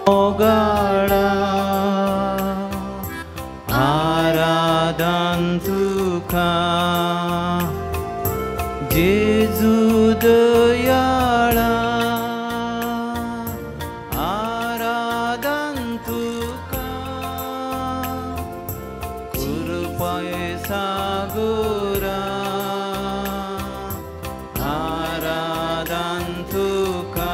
मोगाळा आराधन तुका जेजू दयाळा आराधन तुका कृपये सागरा आराधन तुका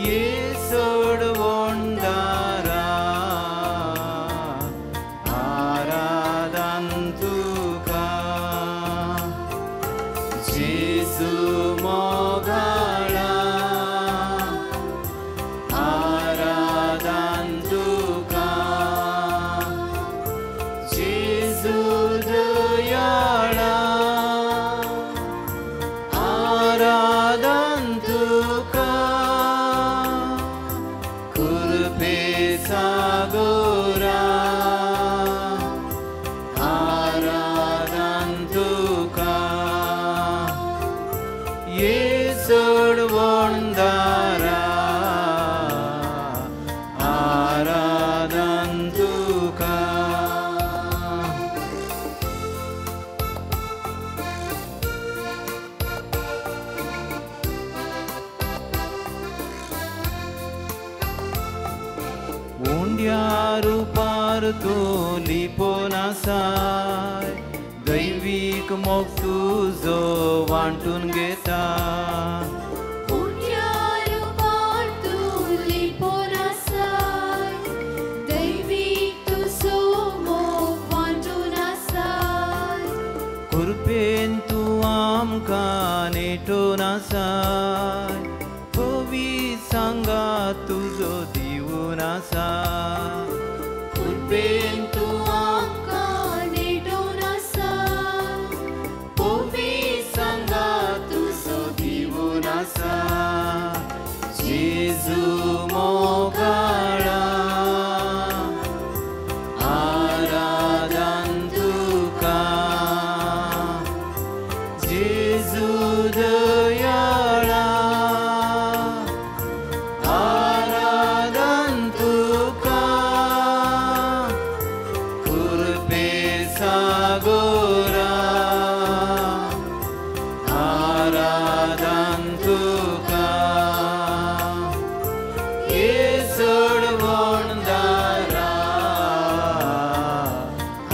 येसोड वोंडारा आराधन तुका जेजू मोगाळा आराधन तुका जेजू दयाळा आराधन तुका कृपे सागरा आराधन तुका येसोड वोंडारा आराधन तुका रूपार तो लिपोनासाय दैविक मोग तुझो वांटून घेता रूपार तू लिपोनासाय दैविक तुझो मोग वांटून आसाय कृपेन तूं आमकां नेटोन आसाय पवी सांगा तुजो दिवून आसा कृपेन तूं आमकां नेटोन आसाय पवी सांगा तुजो दिवून आसा जेजू मोगाळा आराधन तुका जेजू दयाळा आराधन तुका कृपे सागरा आराधन तुका येसोड वोंडारा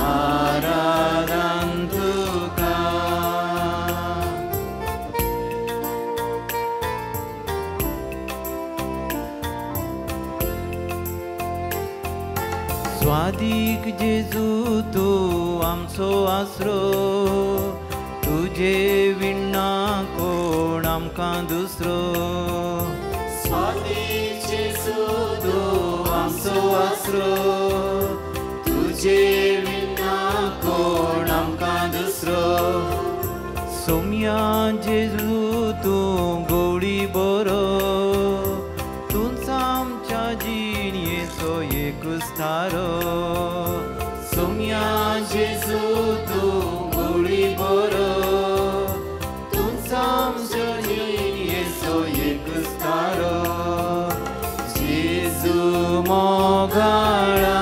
आराधन तुका स्वादीक जेजू तूं आमचो आसरो तुजे विण्णा कोण आमकां दुसरो स्वादीक जेजू तूं आमचो आसरो तुजे विण्णा कोण आमकां दुसरो सोम्या जेजू तूं गवळी बरो तूंच आमच्या जिणयेचो एकूच थारो सोम्या जेजू तूं गवळी बरो तूंच आमच्या जिणयेचो एकूच थारो जेजू मोगाळा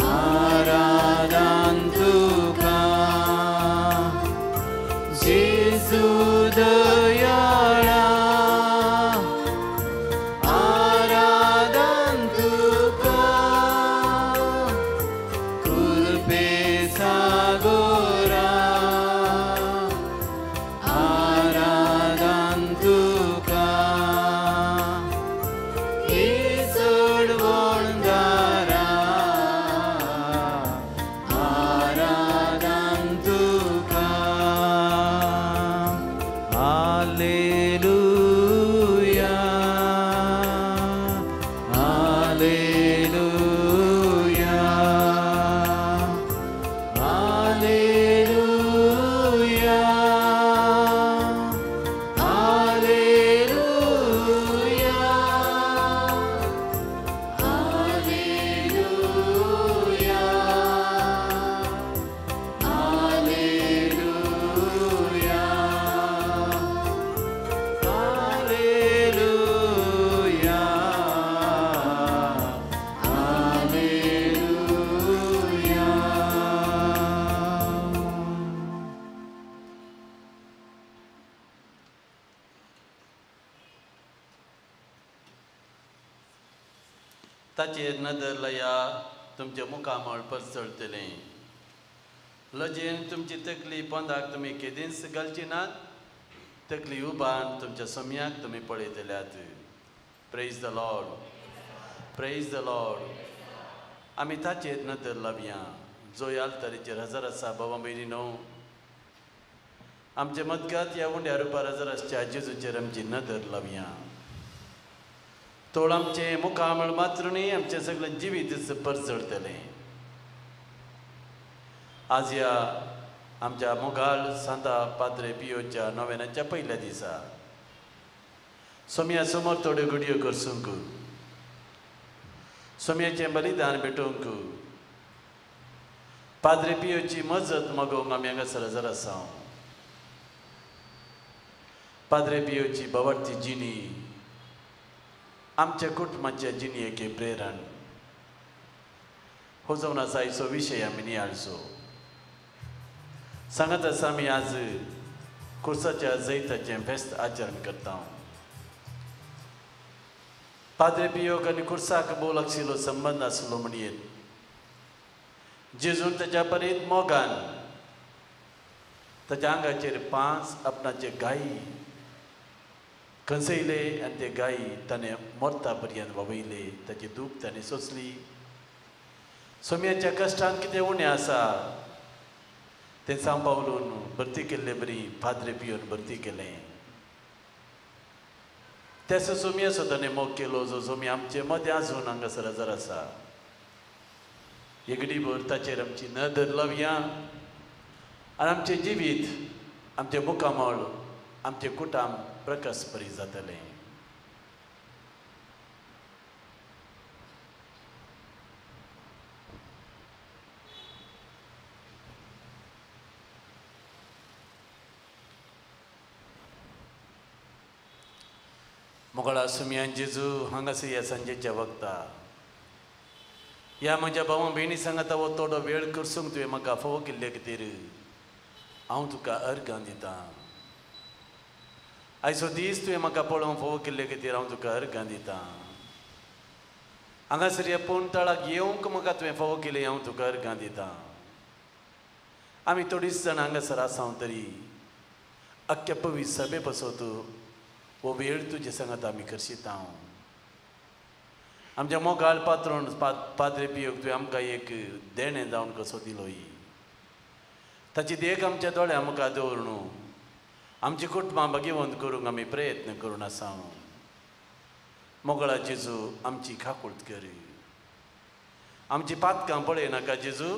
आराधन तुका जेजू दयाळा आराधन तुका ताचेर नदर लया तुमचे मुखामळ परचळटले लजेन तुमची तकली पोंदाक तुमी केदींच घालची नात तकली उबान तुमच्या सम्याक तुमी पळयतल्यात praise the Lord praise the Lord आमी ताचेर नदर लावया जो याल्तारीचेर हजर आसा बाबा भयणीनो आमचे मदगात ह्या उंड्या रुपार हजर आसच्या जेजूचेर आमची नदर लावया तोळ आमचे मुखामळ मात्र न्ही आमचें सगळें जिवीत परचळटलें आज ह्या आमच्या मोगाळ सांता पाद्रे पियोच्या नोवेनाच्या पयल्या दिसा सोम्या समोर थोड्यो घडयो करसूंक सोम्याचें बलिदान भेटोवंक पाद्रे पियोची मजत मागोवंक आमी हांगासर हजर आसा पाद्रे पियोची बवाडती जिणी आमच्या कुटुंबाच्या जिणयेक प्रेरण हो जावन आसा आयचो विशय आमी नियाळचो सांगत आसा आमी आज कुर्साच्या जैताचें फेस्त आचरण करता पाद्रे पियोक आनी कुर्साक भोव लागशिल्लो संबंद आसलो म्हणयेन जेजून ताच्या परीत मोगान ताच्या आंगाचेर 5 आपणाचे गायी खंसयले आनी ते गायी ताणें मोरता पर्यंत ववयले ताची दूख ताणें सोंसली सोम्याच्या कश्टान कितें उणें आसा तें सांबाळून भरती केल्ले बरी पाद्रे पियोन भरती केलें तेसो सोम्या ताणें मोग केलो जो सोमी आमचे मदें आजून हांगासर हजर आसा एक घडीभर ताचेर आमची नदर लावया आनी आमचें जिवीत आमचें मुखामळ आमचें कुटाम प्रकाशपरी जातलें मोगळा सुमयान जेजू हांगासर ह्या सांजेच्या वखदार ह्या म्हज्या भावा भयणी सांगात हो थोडो वेळ करसूंक तुवें म्हाका फोव केल्ले खातीर हांव तुका अर्गां दितां आयचो दीस तुवें म्हाका पळोवंक फोव केल्ले खातीर हांव तुका अर्गां दितां हांगासर ह्या पोंतळाक येवंक म्हाका तुवें फोव केले हांव तुका अर्गां दितां आमी थोडीच जाण हांगासर आसां तरी अख्ख्या पवीस सभे बसोत हो वेळ तुजे सांगात आमी करशीत हांव आमच्या मोगाळ पात्रोण पाद्रे पियोक तुवें आमकां एक देणें जावन कसो दिलो ताची देख आमच्या दोळ्या मुखार दवरून आमची कुटुंबां भाग्यवंत करूंक आमी प्रयत्न करून आसा मोगळा जेजू आमची खाकुळट कर आमची पातकां पळय नाका जेजू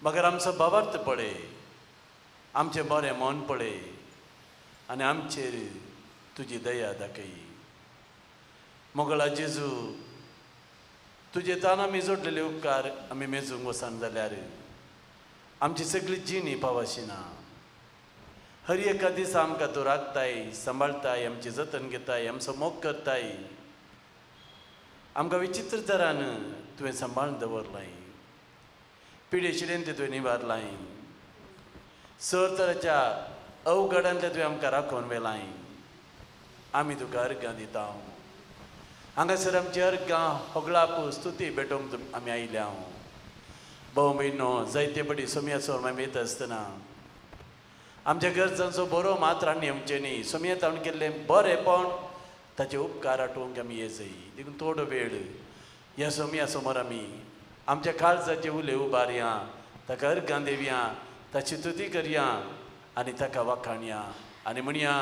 मगर आमचो भावार्थ पळय आमचें बरें मन पळय आनी आमचेर तुजी दया दाखय मोगळा जेजू तुजे तान आमी जोडलेले उपकार आमी मेजूंक वसान जाल्यार आमची सगळी जिणी पावशिना हर एका दिसा आमकां तूं राखताय सांबाळताय आमची जतन घेताय आमचो मोग करताय आमकां विचित्र तरान तुवें सांबाळून दवरलाय पिडे शिडेन ते तुवें निवारलाय सर तराच्या अवघडांतले तुवें आमकां राखून व्हेलाय आमी तुका अर्गां दिता हांगासर आमची अर्गां होगळाप स्तुती भेटोवंक आमी आयल्या भाव भयणो जायते बडी सोम्याचो आमी येता आसतना आमच्या गरजांचो बरो मात राणी आमचे न्ही सोम्या ताणें केल्लें बरेंपण ताचे उपकार आठोवंक आमी येजय देखून थोडो वेळ ह्या सोम्या समोर आमी आमच्या काळजाचे उले उबारया ताका अर्गां देवया ताची स्तुती करया आनी ताका वाखाणया आनी म्हणया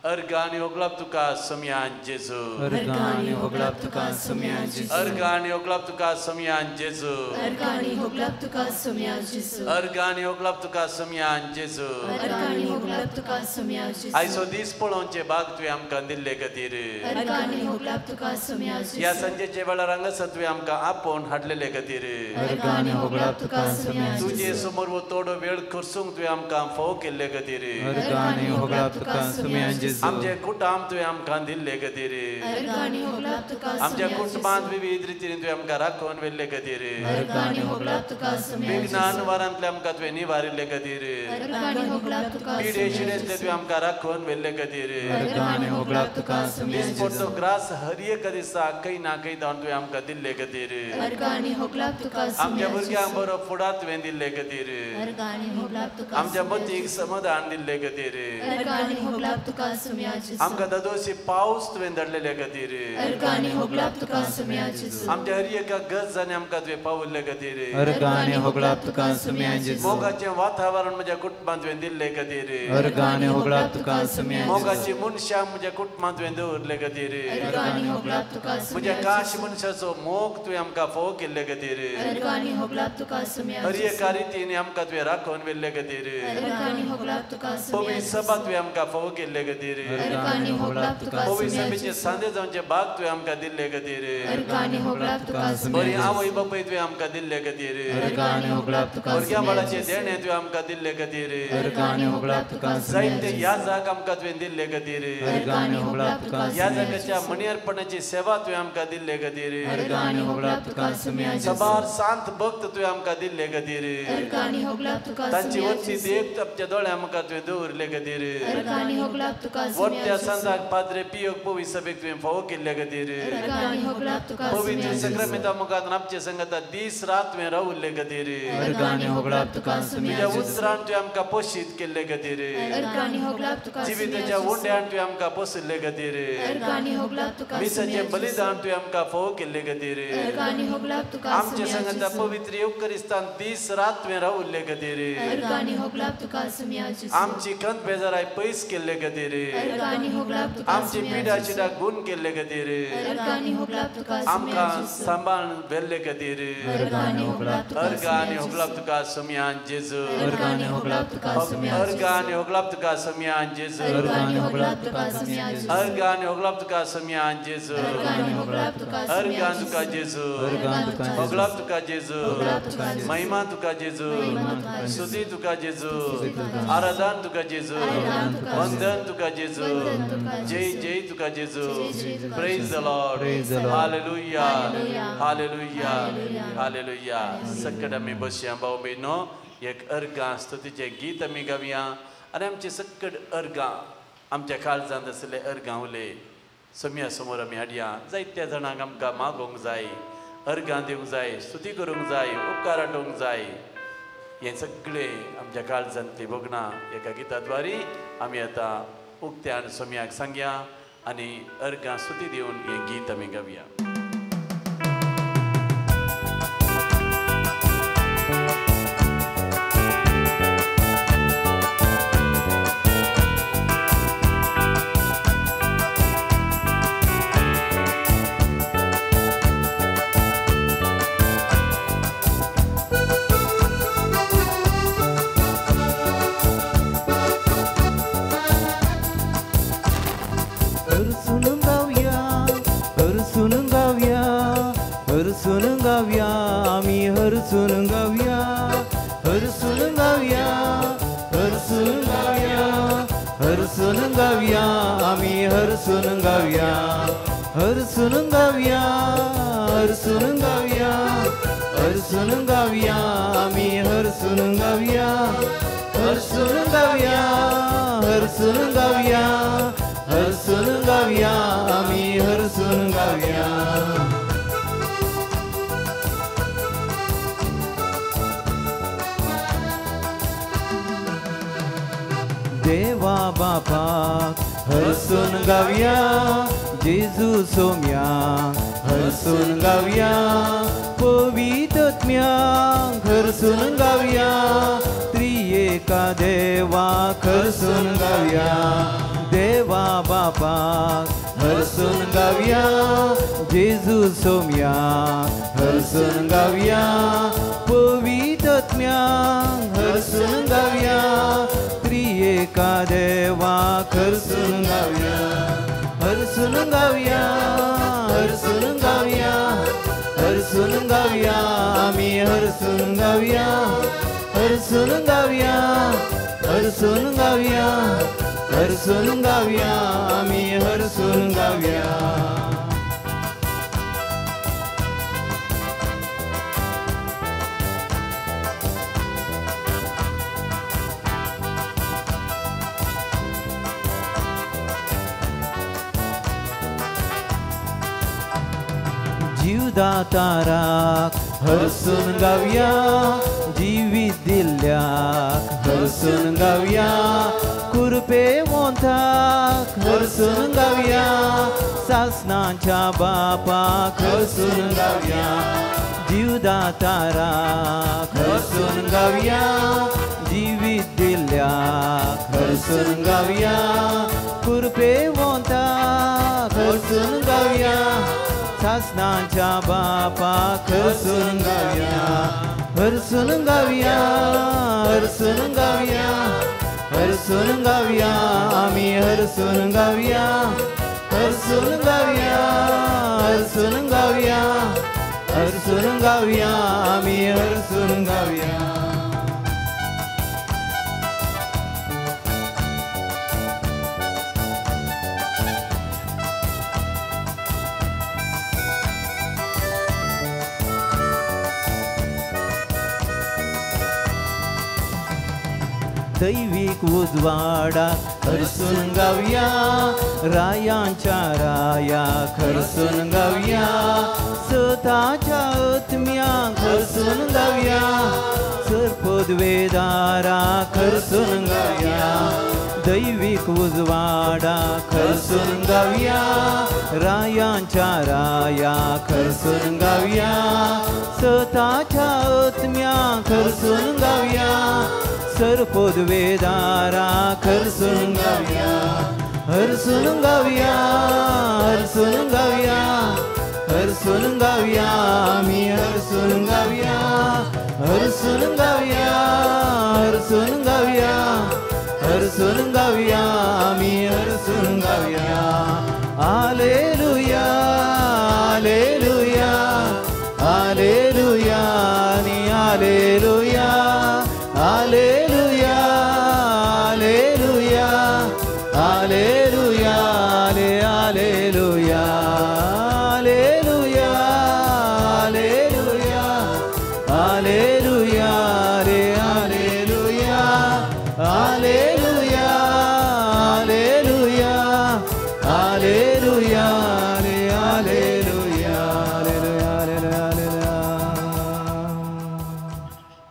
अर्गां होगलाप तुका सोम्यान जेजू अर्गां होगलाप तुका सोम्यान जेजू अर्गां होगलाप तुका सोम्यान जेजू अर्गां होगलाप तुका सोम्यान जेजू अर्गां होगलाप तुका सोम्यान जेजू अर्गां होगलाप तुका सोम्यान जेजू आयचो दीस पळोवचे भाग तुवें आमकां दिल्ले खातीर अर्गां होगलाप तुका सोम्यान जेजू ह्या संजेचे वेळार हांगासर तुवें आमकां आपोवन हाडलेले खातीर अर्गां होगलाप तुका सोम्यान जेजू तुजे समोर वो थोडो वेळ करसूंक तुवें आमकां फोव केल्ले खातीर अर्गां होगलाप तुका सोम्यान जेजू आमचे कुटाम तुवें आमकां दिल्ले खातीर अर्गानी होगलाप तुका आमच्या सुम्या कुटुंबांत जेजू विविध रितीन तुवें आमकां राखून व्हेल्ले खातीर अर्गानी होगलाप तुका सुम्या विघ्नान जेजू वरांतले आमकां तुवें निवारिल्ले खातीर अर्गानी होगलाप तुका पिडे सुम्या शिडेंतले तुवें आमकां राखून व्हेल्ले खातीर अर्गानी होगलाप तुका सुम्या दिसपडटो जेजू ग्रास हर एक दिसा खंय ना खंय जावन तुवें आमकां दिल्ले खातीर अर्गानी होगलाप तुका आमच्या सुम्या भुरग्यांक जेजू बरो फुडार तुवें दिल्ले खातीर अर्गानी होगलाप तुका आमच्या सुम्या मतीक जेजू समाधान दिल्ले खातीर अर्गानी होगलाप तुका सुम्या जेजू आमकां ददोशी पावस तुवें धाडलेले खातीर अर्गानी होगलाप तुका सुम्या जेजू आमच्या हर एका गरज आनी आमकां तुवें पावल्ले खातीर अर्गानी होगलाप तुका सुम्या जेजू मोगाचें वातावरण म्हज्या कुटुंबांत तुवें दिल्ले खातीर अर्गानी होगलाप तुका सुम्या मोगाची मनशां म्हज्या कुटुंबांत तुवें दवरले खातीर अर्गानी होगलाप तुका म्हज्या सुम्या काश मनशाचो मोग तुवें आमकां फोव केल्ले खातीर अर्गानी होगलाप तुका सुम्या हर जेजू एका रितीन आमकां तुवें राखून व्हेल्ले खातीर अर्गानी होगलाप तुका सुम्या पवित्र सभा तुवें आमकां फोव केल्ले खातीर अर्गानी होगलाप तुका पवित्र सुम्या सभेचे जेजू सांजे जावचे भाग तुवें आमकां दिल्ले खातीर अर्गानी होगलाप तुका बरी सुम्या आवय बापूय तुवें आमकां दिल्ले खातीर अर्गानी होगलाप तुका भुरग्या सुम्या बाळाचे जेजू देणे तुवें आमकां दिल्ले खातीर अर्गानी होगलाप तुका सुम्या जायते जेजू याजाक आमकां तुवें दिल्ले खातीर अर्गानी होगलाप तुका या सुम्या जागाच्या जेजू मणियरपणाची सेवा तुवें आमकां दिल्ले खातीर अर्गानी होगलाप तुका सुम्या जेजू सबार शांत भक्त तुवें आमकां दिल्ले खातीर अर्गानी होगलाप तुका तांची सुम्या वरची जेजू देव आमच्या दोळ्या आमकां तुवें दवरले खातीर अर्गानी होगलाप तुका सुम्या वट्या जेजू सांजाक पाद्रे पियोक पवित्र सभेक तुवें फोव केल्ले खातीर अर्गानी होगलाप तुका सुम्या पवित्र जेजू संक्रमिता मुखार आमचे संगता दीस रात तुवें रावल्ले खातीर अर्गानी होगलाप तुका सुम्या तुज्या जेजू उतरान तुवें आमकां पोशीत केल्ले खातीर अर्गानी होगलाप तुका सुम्या जिविताच्या जेजू वोंड्यान तुवें आमकां पोसले खातीर अर्गानी होगलाप तुका मिसाचें सुम्या बलिदान तुवें आमकां फोव केल्ले खातीर अर्गानी होगलाप तुका आमचे सुम्या संगता जेजू पवित्र युक्करिस्तान दीस रात तुवें रावल्ले खातीर अर्गानी होगलाप तुका सुम्या जेजू आमची खंत बेजाराय पयस केल्ले खातीर अर्गानी होगलाप तुका आमची सुम्या पिडा जेजू चिडा गुण केल्ले खातीर अर्गानी होगलाप तुका सुम्या आमकां जेजू सांबाळून व्हेल्ले खातीर अर्गानी होगलाप तुका अर्गानी सुम्या होगलाप तुका सुम्यान जेजू अर्गानी होगलाप तुका सुम्या अर्गानी होगलाप तुका सुम्यान जेजू अर्गानी होगलाप तुका सुम्या जेजू अर्गानी होगलाप तुका सुम्यान जेजू अर्गानी होगलाप तुका सुम्या अर्गान तुका जेजू अर्गान तुका जेजू होगलाप तुका जेजू होगलाप तुका जेजू महिमा तुका जेजू महिमा तुका जेजू स्तुती तुका जेजू तुका आराधन तुका जेजू आराधन तुका वंदन तुका जेजू वंदन तुका जय जेजू. जय तुका जेजू जय जय तुका प्रेज द जेजू. Lord Praise the Lord. Hallelujah Hallelujah. Hallelujah Hallelujah. Hallelujah सकट आमी बसया भाऊ बहिणो एक अर्गां स्तुतीचें गीत आमी गावया आनी आमचे सकट अर्गां आमच्या काळजांत आसले अर्गां उले सम्या समोर आमी हाडया जायत्या जाणांक आमकां मागोवंक जाय अर्गां दिवंक जाय स्तुती करूंक जाय उपकार आठोवंक जाय हें सगळें आमच्या काळजांतली भोगणां एका गिताद्वारी आमी आतां उक्त्यान सम्याक सांगया आनी अर्गां स्तुती दिवन हें गीत आमी गावया हरसून गावया आमी हरसून गावया हरसून गावया हरसून गावया हरसून गावया आमी हरसून गावया हरसून गावया हरसून गावया हरसून गावया आमी हरसून गावया हरसून गावया हरसून गावया हरसून गावया आमी हरसून गावया देवा बापाक हरसून गावया जेजू सोम्या हरसून गावया पवित्रत्म्यांक हरसून गावया त्रिएका देवाक हरसून गावया देवा बापाक हरसून गावया जेजू सोम्या हरसून गावया पवित्रत्म्यांक हरसून गावया त्रिएका देवाक हरसून गावया हरसून गावया हरसून गावया हरसून गावया आमी हरसून गावया हरसून गावया हरसून गावया हरसून गाऊया आम्ही हरसून गाऊया जीवदाताराक हरसून गाऊया जीवित दिल्याक हरसून गाऊया कुरपे वोंताक हरसून गाऊया सासणाच्या बापाक हरसून गाऊया जीवदाताराक हरसून गाऊया जीवित दिल्याक हरसून गाऊया कुरपे वोंताक हरसून गाऊया सासणाच्या बापाक हरसून गाऊया हरसून गाऊया हरसून गाऊया हरसून गाऊया आम्ही हरसून गाऊया हरसून गाऊया हरसून गाऊया हरसून गाऊया आम्ही हरसून गाऊया दैविक उजवाडाक हरसून गाऊया रायांच्या रायाक हरसून गाऊया सताच्या आत्म्याक हरसून गाऊया सरपदवेदाराक हरसून गाऊया दैविक उजवाडाक हरसून गाऊया रायांच्या रायाक हरसून गाऊया सताच्या आत्म्याक हरसून गाऊया सरपदवेदाराक हरसून गाऊया हरसून गाऊया हरसून गाऊया हरसून गाऊया आम्ही हरसून गाऊया हरसून गाऊया हरसून गाऊया हरसून गाऊया आम्ही हरसून गाऊया हालेलुया हालेलुया हालेलुया आणि hallelujah hallelujah hallelujah hallelujah hallelujah hallelujah hallelujah hallelujah ray hallelujah hallelujah hallelujah hallelujah ray hallelujah hallelujah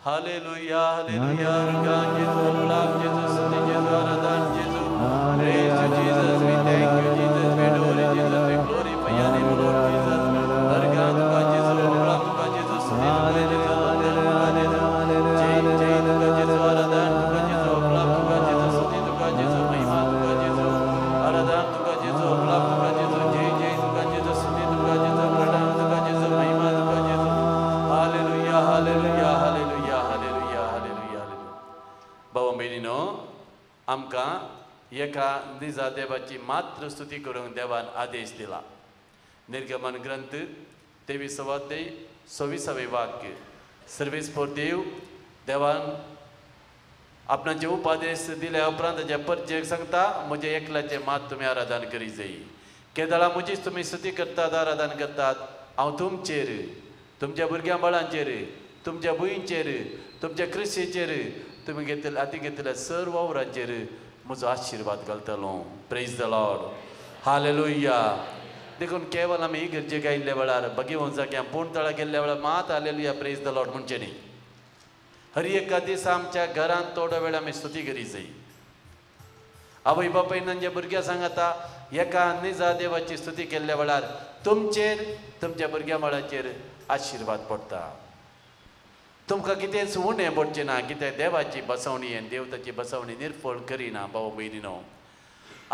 hallelujah hallelujah God Jesus love Jesus study Jesus Aradhana Jesus praise you Jesus we thank you Jesus we adore you Jesus we glorify your name Lord Jesus her God का Jesus प्रभु का Jesus study का Jesus जय जय का Jesus आराधना का Jesus प्रभु का Jesus study का Jesus महिमा का Jesus आराधना का Jesus प्रभु का Jesus जय जय का Jesus study का Jesus प्रणाम का Jesus महिमा का Jesus hallelujah hallelujah hallelujah hallelujah hallelujah भाव भयणीनो आमकां एका निजा देवाची मात्र स्तुती करूंक देवान आदेश दिला निर्गमन ग्रंथ 23 अध्याय 26 वाक्य सर्वेस फॉर देव देवान आपणाचे उपादेश दिल्या उपरांत ताचे परचेक सांगता म्हजे एकल्याचे मात तुमी आराधन करी जाय केदळा म्हजीच तुमी स्तुती करतात आराधन करतात हांव तुमचेर तुमच्या भुरग्यां बाळांचेर तुमच्या भुंयचेर तुमच्या क्रिस्तीचेर तुमी घेतले आती घेतल्या सर्व वावरांचेर म्हजो आशिर्वाद घालतलो प्रेज द लॉर्ड हालेलुया देखून केवळ आमी इगर्जेक आयिल्ल्या वेळार भगवंताच्या पोंडतळा गेल्ल्या वेळार मात हालेलुया प्रेज द लॉर्ड म्हणचे न्ही हर एका दिसा आमच्या घरांत थोडो वेळ आमी स्तुती करी जाय आवय बापायनांच्या भुरग्यां सांगता एका निजा देवाची स्तुती केल्ल्या वेळार तुमचेर तुमच्या भुरग्यां बाळांचेर आशिर्वाद पडटा तुमकां कितेंच उणें पडचें ना कित्याक देवाची बसवणी आनी देवताची बसवणी निर्फळ करिना भाव भयणीनो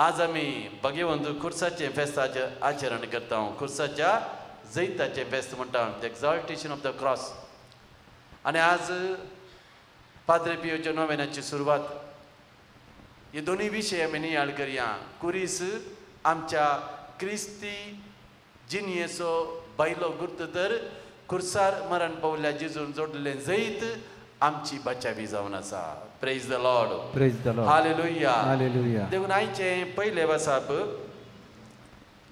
आज आमी भगवंत खुर्साचें फेस्ताचें आचरण करता खुर्साच्या जैताचें फेस्त म्हणटा the exaltation of the cross आनी आज पाद्रे पियोच्या नोवेनाची सुरवात हे दोन्ही विशय आमी नियाळ करया कुरीस आमच्या क्रिस्ती जिनियेचो बायलो गुर्त तर खुर्सार मरण पावल्या जेजून जोडलेलें जैत आमची बचावी जावन आसा. Praise the Lord. Praise the Lord. Hallelujah. Hallelujah. देखून आयचे पहिले वाचाप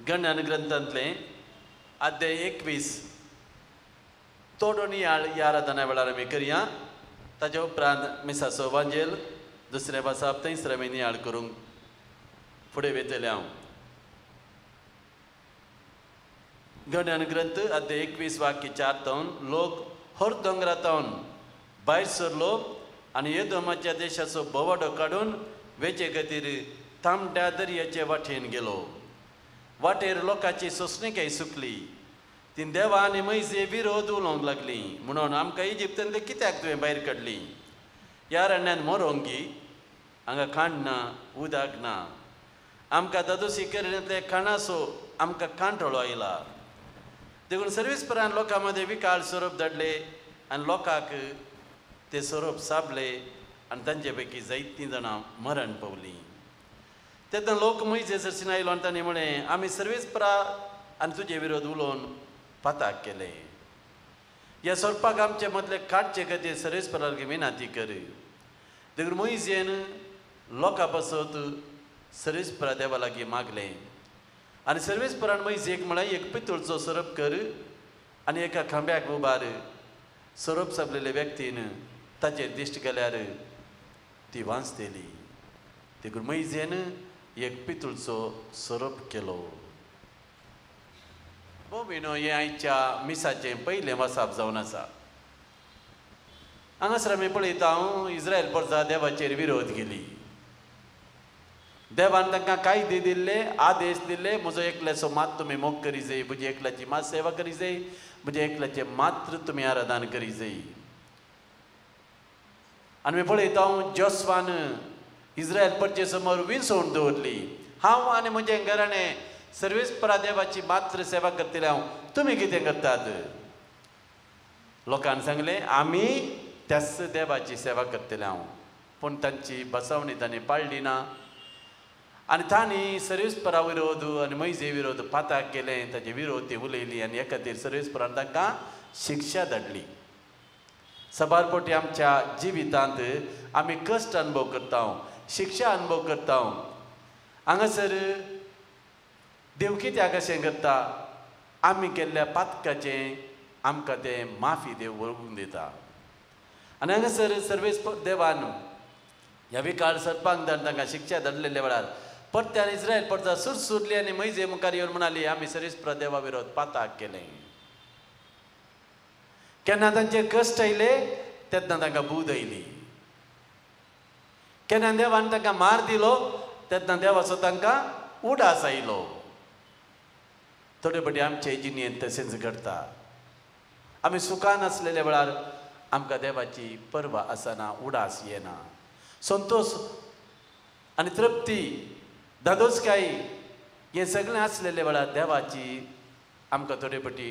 गणन ग्रंथांतले अध्याय 21 तोडून या आराधना वेळार आमी करया. ताच्या उपरांत मिसाचो वांजेल दुसरे वाचाप थंयसर आमी नियाळ करूंक फुडें वयतले हांव. गणन ग्रंथ अध्याय 21 वाक्य 4 तावन लोक होर दोंगरातावन भायर सरलो आनी एदोमाच्या देशाचो बोवाडो काडून वेचे खातीर तांबड्या दर्याचे वाटेन गेलो. वाटेर लोकांची सोंसणीकाय सुकली. ती देवा आनी मैजे विरोध उलोवंक लागली म्हणून आमकां इजिप्तांतले कित्याक तुवें भायर काडली? ह्या अरण्यान मरोंक गी, हांगा खाण ना, उदक ना. आमकां दादोसी करण्यांतले खाणाचो आमकां कांटळो आयला. देखून सर्वीसपरान लोकां मदें विकाळ सोरोप धाडले आनी लोकांक ते सोरोप साबले आनी तांचे पैकी जायतीं जाणां मरण पावलीं. तेन्ना लोक मैजे सरसीन आयलो आनी तांणी म्हळें आमी सर्वीसपरा आनी तुजे विरोध उलोवन पाताक केले. ह्या सोरपाक आमचे मदले काडचे खातीर सर्वीसपराक विनाती कर. देखून मैजेन लोकां बसत सर्वीसपरा देवा लागीं मागलें आनी सर्वीसपरान मैजेक म्हळ्यार एक पितूळचो सोरोप कर आनी एका खांब्याक उबार. सोरोप साबलेले व्यक्तीन ताचेर दिश्ट केल्यार ती वांचतेली. देखून मैजेन एक पितूळचो सोरोप केलो. भोविनो हें आयच्या मिसाचें पयलें वाचाप जावन आसा. हांगासर आमी पळयता हांव इस्रायल परजा देवाचेर विरोध केली. देवान तांकां कायदे दिल्ले, आदेश दिल्ले, म्हजो एकल्याचो मात तुमी मोग करी जाय, म्हजी एकल्याची मात सेवा करी जाय, म्हजे एकल्याचे मात्र तुमी आराधन करी जाय. आनी आमी पळयता हांव जोस्वान इस्रायल परजे समोर विंसवण दवरली. हांव आनी म्हजें घराणें सर्वीसपरा देवाची मात्र सेवा करतले हांव, तुमी कितें करतात? लोकांनी सांगलें आमी त्याच देवाची सेवा करतले हांव. पूण तांची बसवणी तांणी पाळली ना आनी तांणी सर्वीसपरा विरोध आनी मैजे विरोध पाताक केलें. ताचे विरोध ती उलयली आनी हे खातीर सर्वीसपरान तांकां शिक्षा धाडली. सबारपोटी आमच्या जिवितांत आमी कश्ट अनुभव करता, शिक्षा अनुभव करता. हांगासर देव कित्याक अशें करता? आमी केल्ल्या पातकाचें आमकां तें माफी देव वळखून दिता. आनी हांगासर सर्वेस देवान ह्या विकाळ सर्पांक धाडून तांकां शिक्षा धाडलेल्या वेळार परत्यान इस्रायल परजा सुरसुरली आनी मैजे मुखार येवन म्हणाली आमी सर्वीसपरा देवा विरोध पाताक केलें. केन्ना तांचे कश्ट आयले तेन्ना तांकां बूद आयली. केन्ना देवान तांकां मार दिलो तेन्ना देवाचो तांकां उडास आयलो. थोडे फावटी आमचे जिणेंत तशेंच घडटा. आमी सुखान आसलेल्या वेळार आमकां देवाची पर्वा आसना, उडास येना. संतोष आनी तृप्ती, दादोसकाय हें सगळें आसलेल्या वेळार देवाची आमकां थोडे फावटी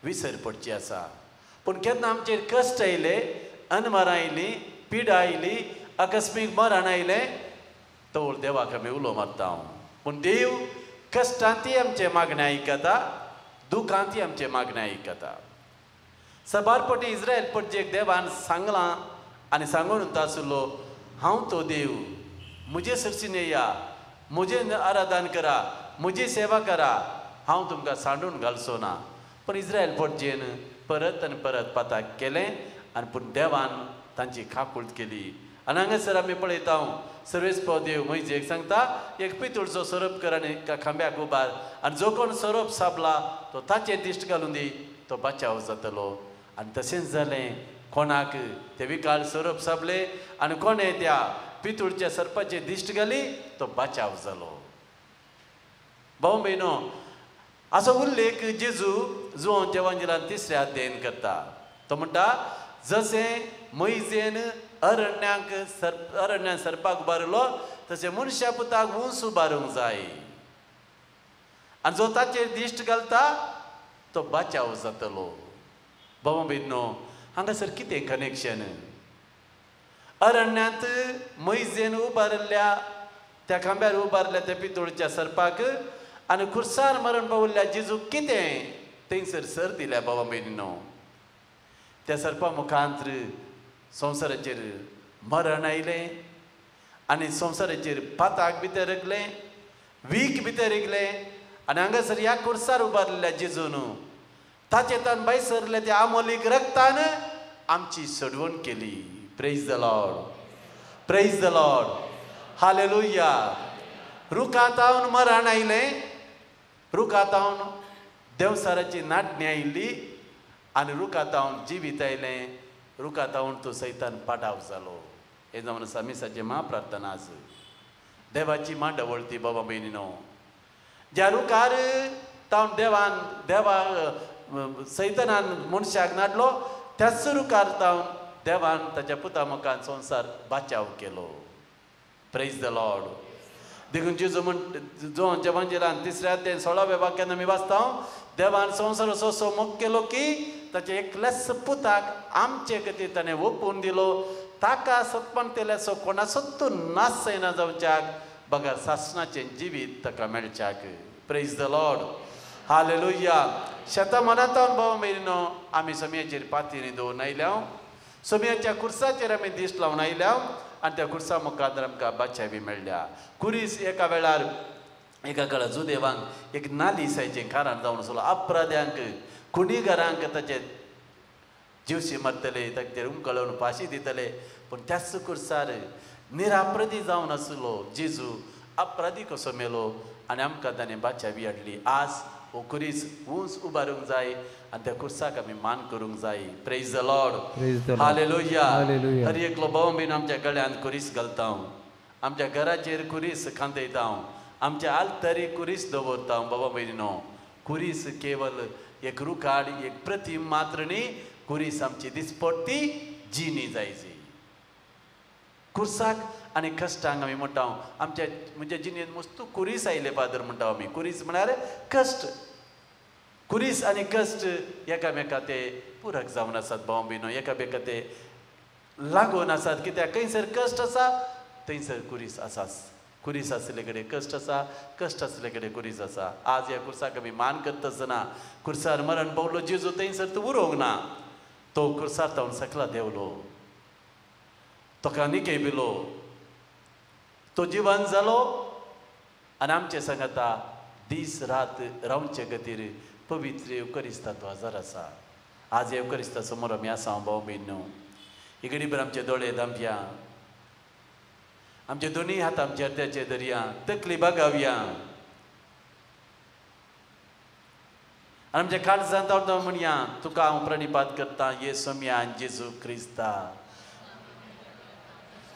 विसर पडची आसा. पूण केन्ना आमचेर कश्ट आयले, अनमरां आयलीं, पिडा आयली, आकस्मीक मरण आयलें, तोळ देवाक आमी उलो मारता. पूण देव कश्टांतय आमचे मागणें आयकता, दुखांतय आमचे मागणें आयकता. सबारपटी इस्रायल परजेक देवान सांगलां आनी सांगून आसलो हांव तो देव, म्हजे सरसीन येया, म्हजें आराधन करा, म्हजी सेवा करा, हांव तुमकां सांडून घालचो ना. पूण इस्रायल परजेन परत आनी परत पाताक केलें आनी पूण देवान तांची खाकुळट केली. आनी हांगासर आमी पळयता सर्वेस्पो देव मैजेक सांगता एक पितूळचो सोरोप कर आनी एका खांब्याक उबार आनी जो कोण सोरोप साबला तो ताचेर दिश्ट घालून दी, तो बचाव जातलो. आनी तशेंच जालें. कोणाक ते विकाळ सोरोप साबले आनी कोणें त्या पितूळच्या सर्पाचेर दिश्ट घाली, तो बचाव जालो. भाऊ भयणो, असो उल्लेख जेजू जुवांच्या वांजेलान 3ऱ्या अध्यायान करता. तो म्हणटा जशें मैजेन अरण्यान सर्पाक उबारलो तशें मनशा पुताक उंच उबारूंक जाय आनी जो ताचेर दिश्ट घालता तो बचाव जातलो. भाऊ भयणो, हांगासर कितें कनेक्शन? अरण्यांत मैजेन उबारल्या त्या खांब्यार उबारल्या त्या पितूळच्या सर्पाक आनी खुर्सार मरण पावल्ल्या जेजूक कितें थंयसर सर दिल्या. बाबा भयणीनो, त्या सर्पा मुखांत संवसाराचेर मरण आयलें आनी संवसाराचेर पाताक भितर रगलें वीक भितर रिगलें आनी हांगासर ह्या कुर्सार उबारलेल्या जेजून ताचे तान भायर सरले त्या आमोलीक रक्तान आमची सोडवण केली. Praise the Lord, praise the Lord, hallelujah. रुखातावन मरण आयलें, रुखातावन देवसाराची नाटणी आयिल्ली आनी रुखातावन जिवीत आयलें, रुखातावन तो सैतान पाडाव जालो. हे जावन आसा मिसाचे महाप्रार्थना आज देवाची मांडवळती बाबा भयणीनो. ज्या रुखार तावन देवा सैतानान मनशाक नाडलो त्याच रुखार तावन देवान ताच्या पुता मुखान संवसार बाचाव केलो. Praise the Lord. देखून जेजू जोन जेवंजेलान 3ऱ्या अध्याय 16व्या वाक्यान आमी वाचता देवान संवसार असो मोग केलो की ताचे एकल्याच पुताक आमचे खातीर ताणें ओपून दिलो ताका सत्पणतेल्याचो कोणाचोच नाश जायना जावच्याक बगर सासणाचें जिवीत ताका मेळच्याक. Praise the Lord, hallelujah. शेतां मनांतावन भाव मेरिनो आमी समयाचेर पातीनी दवरून आयल्या, समयाच्या कुर्साचेर आमी दिश्ट लावन आयल्या आनी त्या कुर्सा मुखार आमकां बाचावी मेळ्ळ्या. कुरीस एका वेळार एका काळा जुदेवांक एक नाली सायचें कारण जावन आसलो. अपराध्यांक खुणीगारांक ताचे जीवशी मरतले ताचेर उमकळून फाशी दितले. पूण त्याच कुर्सार निरापराधी जावन आसलो जेजू अपराधी कसो मेलो आनी आमकां ताणें बाचावी हाडली. आज हो कुरीस उंच उबारूंक जाय आनी त्या कुर्साक आमी मान करूंक जाय. Praise the Lord, hallelujah. हर एकलो भाव बीन आमच्या गळ्यांत कुरीस घालता, आमच्या घराचेर कुरीस खांदयता, आमच्या आल्तारी कुरीस दवरता. बाबा भयणीनो, कुरीस केवल एक रुखाड एक प्रतिम मात्र न्ही, कुरीस आमची दिसपट्टी जिणी जायची. कुर्साक आनी कश्टांक आमी म्हणटा आमच्या म्हणजे जिणेंत मस्तू कुरीस आयले पादर म्हणटा आमी. कुरीस म्हळ्यार कश्ट. कुरीस आनी कश्ट एकामेका ते पुरक जावन आसात भाव बीनो, एकामेका ते लागून आसात. कित्याक खंयसर कश्ट आसा थंयसर कुरीस आसाच. कुरीस आसले कडेन कश्ट आसा, कश्ट आसले कडेन कुरीस आसा. आज ह्या कुर्साक आमी मान करता आसतना कुर्सार मरण पावलो जेजू थंयसर तूं उरोंक ना. तो कुर्सार तावन सकला देवलो, तोका निकेबिलो, तो जिवन जालो आनी आमचे सांगाता दीस रात रावचे खातीर पवित्र युकरिस्ताचो आजार आसा. आज युकरिस्ता समोर आमी आसा भाव भयणो. ही घडीभर आमचे दोळे धांपया, आमचे दोनी हात आमच्या हृदयाचे धरया, तकली बागावया आनी आमच्या काळजांत म्हणया तुका हांव प्रणिपात करता येसू म्यान जेजू क्रिस्ता.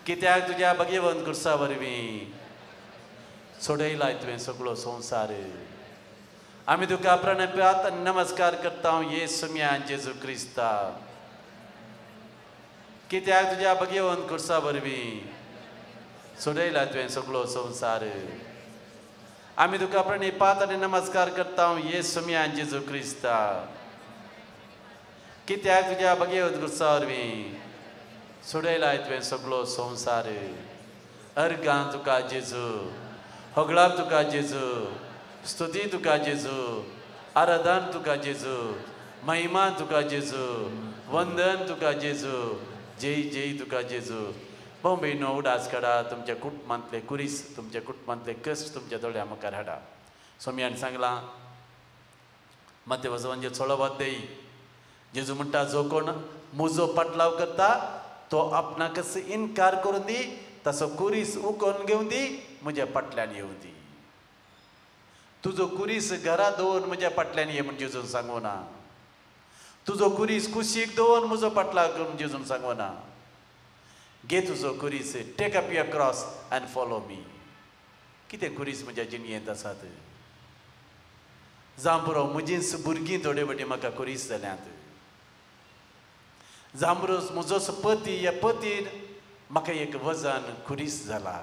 कित्याक तुज्या भगवंत कुर्सा वरवीं सोडयलाय तुवें सगळो संवसार. आमी तुका प्रणिपात आनी नमस्कार करता येसू म्यान जेजू क्रिस्ता. कित्याक तुज्या भगवंत कुर्सा वरवीं सोडयला तुवें सगळो संवसार. आमी तुका प्रणिपात आनी नमस्कार करता येसू म्यान जेजू क्रिस्ता. कित्याक तुज्या भगवंत कुर्सा वरवीं सोडयलाय तुवें सगळो संवसार. अर्गां तुका जेजू, होगळाप तुका जेजू, स्तुती तुका जेजू, आराधन तुका जेजू, महिमा तुका जेजू, वंदन तुका जेजू, जय जय तुका जेजू. भाव भयणो, उडास काडा तुमच्या कुटुंबांतले कुरीस, तुमच्या कुटुंबांतले कश्ट तुमच्या दोळ्या मुखार हाडा. स्वाम्यान सांगलां मत्ते वचोवंचे 16 अध्याय, जेजू म्हणटा जो कोण म्हजो पाटलाव करता तो आपणाकच इन्कार करून दी, तसो कुरीस उखोवन घेवन दी, म्हज्या फाटल्यान येवं दी. तुजो कुरीस घरा दवरून म्हज्या फाटल्यान ये म्हण जेजून सांगोना. तुजो कुरीस कुशीक दवरून म्हजो फाटलाव करून जेजून सांगोना. घे तुजो कुरीस, take up your cross and follow me. कितें कुरीस म्हज्या जिणयेंत आसात. जावं पुरो म्हजींच भुरगीं थोडे फावटी म्हाका कुरीस जाल्यांत. जांबरोस म्हजोच पती, ह्या पतीन म्हाका एक वजन कुरीस जाला.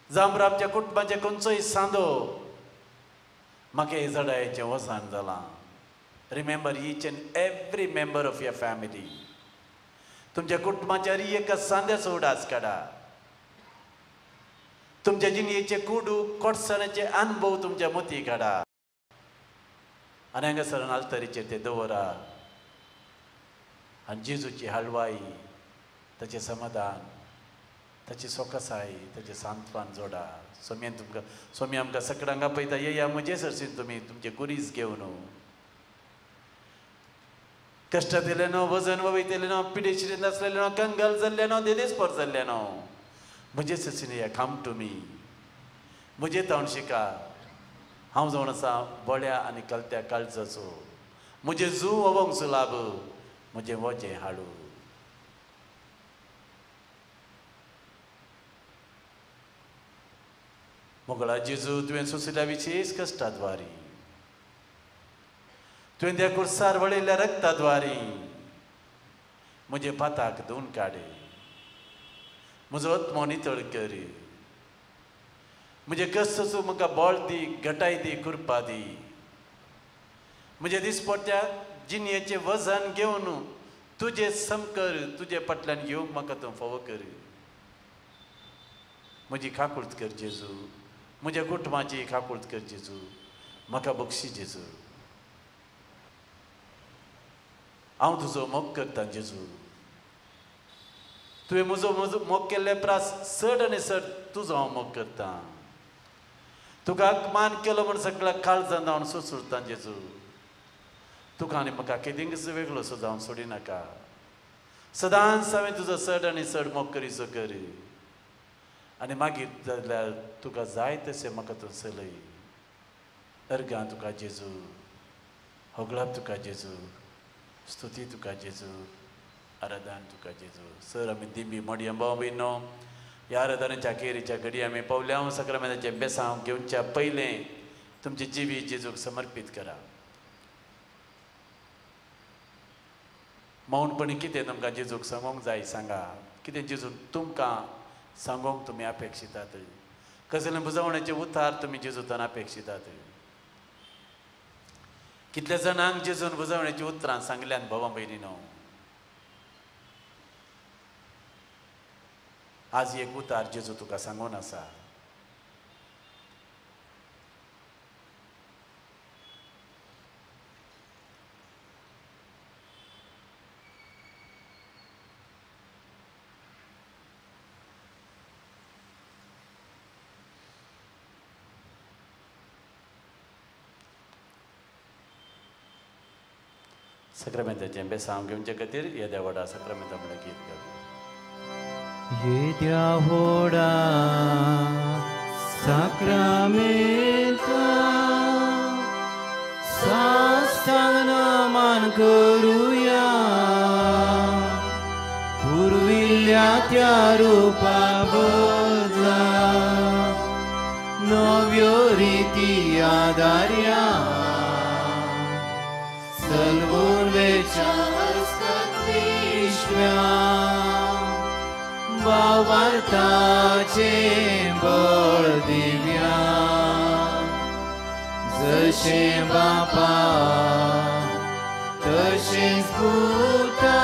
जांबरो आमच्या कुटुंबाचे खंयचोय सांदो म्हाका हे जडायेचें वजन जालां. Remember each end every member of your family. तुमच्या कुटुंबाच्या हर एका सांद्याचो उडास काडा. तुमच्या जिणयेचे कुडू कोडसाणाचे अनुभव तुमच्या मती काडा आनी हांगासर आल्तारीचेर ते दवरा. आनी जेजूची हलवाई ताचें समाधान ताची सोकासाय ताचें सांतवान जोडा सोमी आमकां सगळ्यांक आपयता येया म्हजे सरसीन तुमी तुमचे गुरीस घेवन कश्टांत येयले न्हू वजन वयतले न्हू पिडेशिरीत आसलेले न्हू कंगाल जाल्ले न्हू देदेस्पर जाल्ले न्हू म्हजे सरसीन येया काम तुमी म्हजे तवणशिका हांव जावन आसा बोड्या आनी कलत्या काळजाचो म्हजे जू अवंक सुलाब म्हजें वजें हाडू मोगळा जेजू तुवें सोंसिल्ल्या विशेष कश्टाद्वारी तुवें त्या कुर्सार वळयल्ल्या रक्ताद्वारी म्हजे पाताक धुवन काडे म्हजो आत्मो नितळ कर म्हजे कश्टाचो म्हाका बोळ दी घटाय दी कृपा दी म्हज्या दिसपट्ट्या जिणयेचें वजन घेवन तुजें समकर तुजे फाटल्यान येवंक म्हाका तूं फावो कर म्हजी खाकुळट कर जेजू म्हज्या कुटुंबाची खाकुळट कर जेजू म्हाका बक्षी जेजू हांव तुजो मोग करता जेजू तुवें म्हजो मोग केल्ले प्रास चड आनी चड तुजो हांव मोग करता तुका अपमान केलो म्हूण सगळ्या काळजान हांव सुसुरता जेजू तुका आनी म्हाका केदींच वेगळो सो जावन सोडी नाका सदांच हांवें तुजो चड आनी चड मोग करीचो कर आनी मागीर जाल्यार तुका जाय तशें म्हाका तूं चलय अर्गां तुका जेजू होगळाप तुका जेजू स्तुती तुका जेजू आराधन तुका जेजू सर आमी दिंबी मोडया भाव ह्या आराधनेच्या अखेरीच्या घडी आमी पावल्या हांव सक्रामेंताचें बेसांव घेवच्या पयलें तुमची जिवी जेजूक समर्पीत करा मौनपणी कितें तुमकां जेजूक सांगूंक जाय सांगा कितें जेजून तुमकां सांगूंक तुमी अपेक्षितात कसलें बुजवण्याचें उतार तुमी जेजूतान अपेक्षितात कितल्या जाणांक जेजून बुजवण्याचीं उतरां सांगल्यान भावां भयणीनो आज एक उतार जेजू तुका सांगून आसा सक्रामेंताचें बेसांव घेवचे खातीर येद्या व्हडा सक्रामेंता म्हणलें गीत गावया येद्या व्हडा सक्रामेंता साश्टांग नमन करुया पुर्विल्ल्या त्या रुपा बदला नव्यो रिती आदार्या सलवोर्वेच्या विश्व्या भावार्थाचे बळ दिव्या जशे बापा तशेंच पुता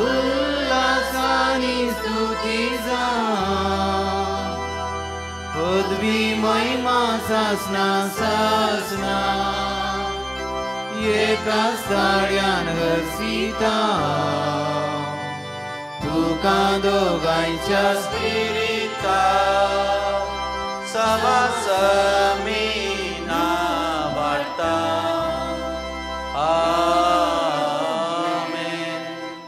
उल्हासानी स्तुती जा पदवी महिमा सासना सासना एकाच ताळ्यान हरसिता तुका दोगांच्या स्पिरिता समासमीना वार्ता आमेन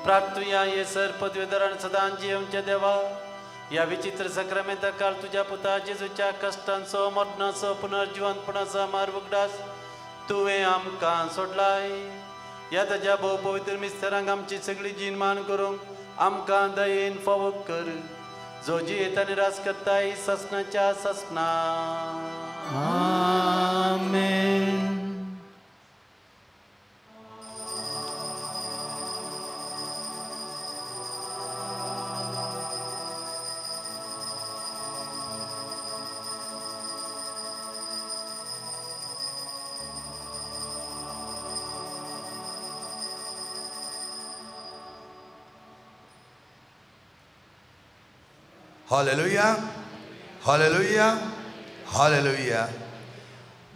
प्रार्थुया येसर पदवीधरण सदां जीवनच्या देवा या विचित्र सक्रामेंता काल तुझ्या पुता जेजूच्या कष्टांचो मरणाचो पुनर्जीवनपणाचो मार्ग उगडास तुवें आमकां सोडलाय या ताच्या भोव पवित्र मिस्तेरांक आमची सगळी जीनमान करूंक आमकां दयेन फावो कर जो जियेता निराश करताय ससनाच्या ससना आमेन. Hallelujah, hallelujah, hallelujah.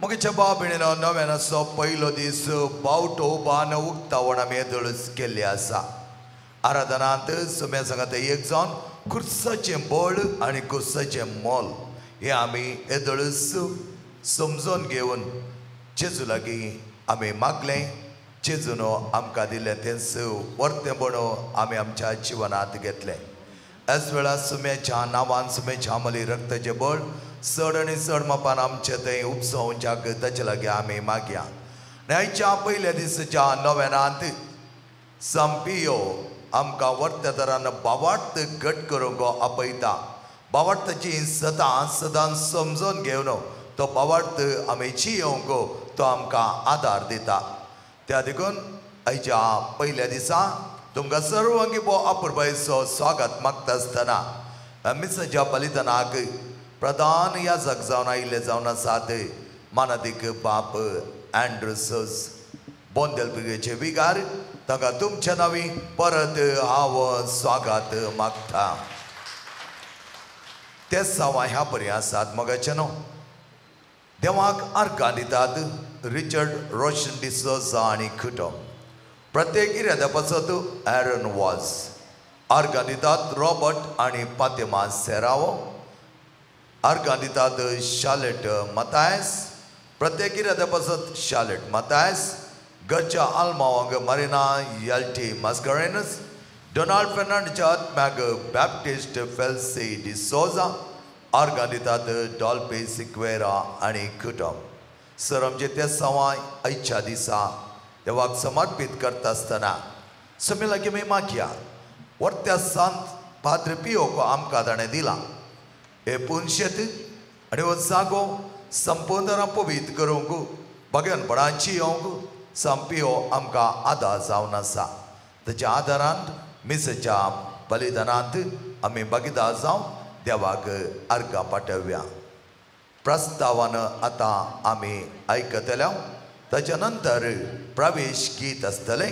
मुगेच्या बाबिणीनो नव्यानाचो पयलो दीस बावटो बान उक्तावण आमी येदळूच केल्ली आसा. आराधनांत सुम्या सांगात एक जावन कुर्साचें बळ आनी कुर्साचें मोल हे आमी येदळूच समजून घेवन जेजू लागीं आमी मागलें. जेजून आमकां दिलें तेंच वर्तेपण आमी आमच्या जिवनांत घेतलें. ह्याच वेळार सुम्याच्या नांवान सुम्याच्या आमली रक्ताचें बळ चड आनी चड मापान आमचे थंय उपसवच्याक ताचे लागीं आमी मागया. आयच्या पयल्या दिसाच्या नव्यानांत संपियो आमकां वर्त्या दरान बावार्थ घट करूंक आपयता. बावार्थाची सदां समजून घेवन तो बावार्थ आमी जियोंक तो आमकां आदार दिता. त्या देखून आयच्या पयल्या दिसा तुमकां सर्वांगी भोव अपुरबायेचो स्वागत मागता आसतना मिसाच्या बलिदानाक प्रधान याजक जावन आयिल्ले जावन आसात मानादीक बाप एंड्रूस बोंदेल पिळगेचे विगार ताका तुमच्या नांवी परत हांव स्वागत मागता. ते सावा ह्या बरें आसात मोगाचे न्हू. देवाक आर्गां दितात रिचर्ड रोशन डिसोजा आनी कुटुंब. प्रत्येक इराद्या पासत एरन वॉज. आर्गां दितात रॉबर्ट आनी फातिमा सेरावो. आर्गां दितात शार्लेट मतायस. प्रत्येक इराद्या पासत शार्लेट मतायस. घरच्या आल्मावांक मारिना याल्टी मास्कारेनस. डोनाल्ड फेर्नांडच्या आत्म्याक बॅप्टिस्ट फेल्सी डिसोजा. आर्गां दितात डॉल्पे सिक्वेरा आनी कुटुंब. सर आमचे ते सवाय आयच्या दिसा देवाक समर्पीत करता आसतना समे लागीं आमी मागया. वर्त्या सांत पाद्र पियोक आमकां ताणें दिला. हे पुनशेत आनी हो जागो संपूर्ण पवित्र करूंक भगवानपणाची येवंक संपियो आमकां आदार जावन आसा. ताच्या आदारान मिसाच्या बलिदानांत आमी भागीदार जावन देवाक आर्गां पाठवया. प्रस्तावान आतां आमी आयकतल्या. ताच्या नंतर प्रवेश गीत आसतलें.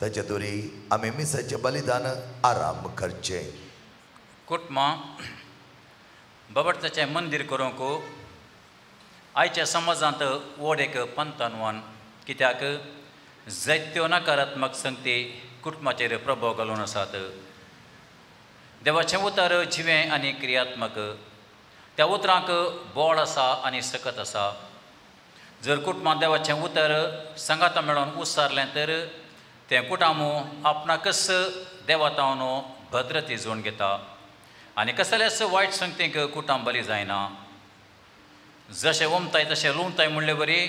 ताचे दुरी आमी मिसाचें बलिदान आराम करचें. कुटुंबां बाबर्ताचें मंदीर करूंक आयच्या समाजांत व्हड एक पंतनवन. कित्याक जायत्यो नकारात्मक संगती कुटुंबाचेर प्रभाव घालून आसात. देवाचें उतर जिवें आनी क्रियात्मक. त्या उतरांक बोळ आसा आनी सकत आसा. जर कुटुंबांत देवाचें उतर संगाता मेळोन उसारलें तर तें कुटामू आपणाकच देवातावन भद्रती जोडून घेता आनी कसल्याच वायट संगतीक कुटाम बली जायना. जशें ओमताय तशें लुंवताय म्हणले बरी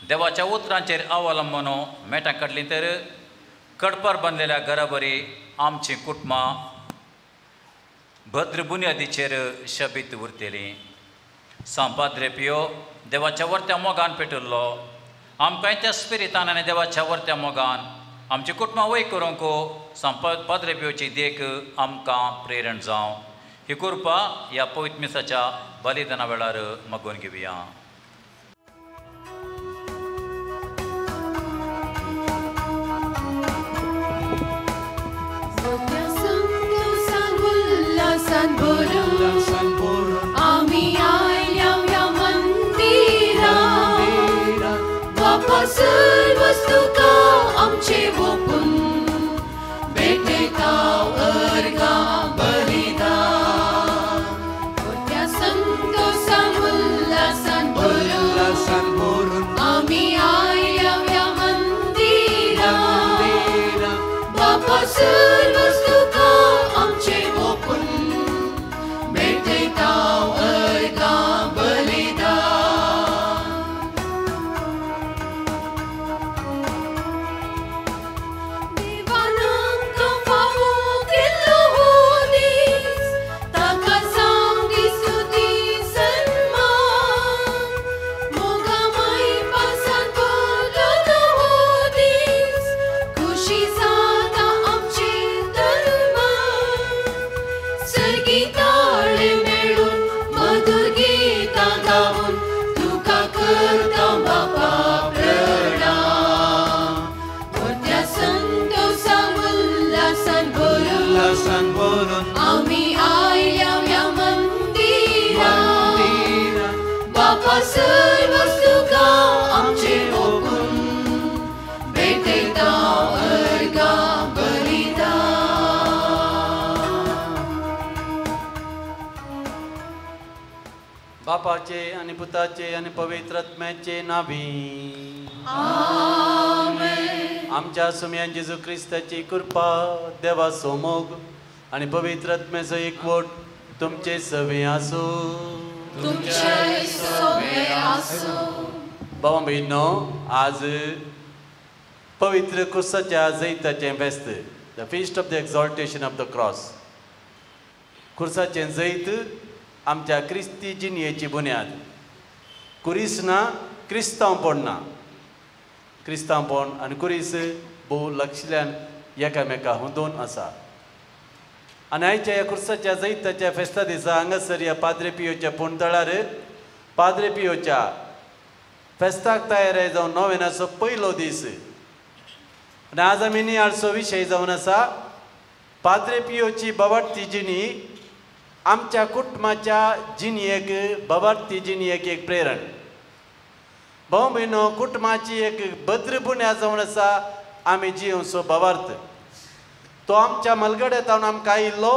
देवाच्या उतरांचेर अवलंबून मेटां काडलीं तर कडपार बांदलेल्या घरा बरी आमचीं कुटुंबां भद्र बुन्यादीचेर शबीत उरतलीं. सांपाद्रे पियो देवाच्या वर्त्या मोगान पेटल्लो. आमकांय त्या स्पिरितान आनी देवाच्या वर्त्या मोगान आमची कुटुंबां वय करूंक सांपाद्रे पियोची देख आमकां प्रेरण जावं. ही कृपा ह्या पवित्र मिसाच्या बलिदाना वेळार मागून घेवया. आमी आयल्या ह्या मंदिरांत बापा सर्वच तुका आमचे ओपून भेटयता अर्गां बलिदान. त्या संतोषान उल्हासान भरून आमी आयल्या ह्या मंदिरांत बापा सर्वच तुका आमचे ओपून आमी आयल्या ह्या मंदिरांत बापा सर्वच तुका बापाचे आनी पुताचे आनी पवित्र आत्म्याचे नावी आमच्या सुम्यान जेजू क्रिस्ताची कृपा देवाचो मोग आनी पवित्र आत्म्याचो एकवट तुमचे सवे आसू भावा बहिणो आज पवित्र क्रुसाच्या जैताचें फेस्त the feast of the exaltation of the cross खुर्साचें जैत आमच्या क्रिस्ती जिणयेची बुन्याद कुरीस ना क्रिस्तांवपण ना क्रिस्तांवपण आनी कुरीस भोव लक्षल्यान एकामेका हुंदून आसा आनी आयच्या ह्या खुर्साच्या जैताच्या फेस्ता दिसा हांगासर ह्या पाद्रे पियोच्या पोंतळार पाद्रे पियोच्या फेस्ताक तयार जावन नोवेनाचो पयलो दीस आनी आज आमी नियाळचो विशय जावन आसा पाद्रे पियोची बवाडती जिणी आमच्या कुटुंबाच्या जिणयेक बवाडती जिणयेक एक प्रेरण भाव भयणो कुटुंबाची एक भद्र बुन्याद जावन आसा आमी जियोचो बवार्थ तो आमच्या मलगड्यांत आमकां आयिल्लो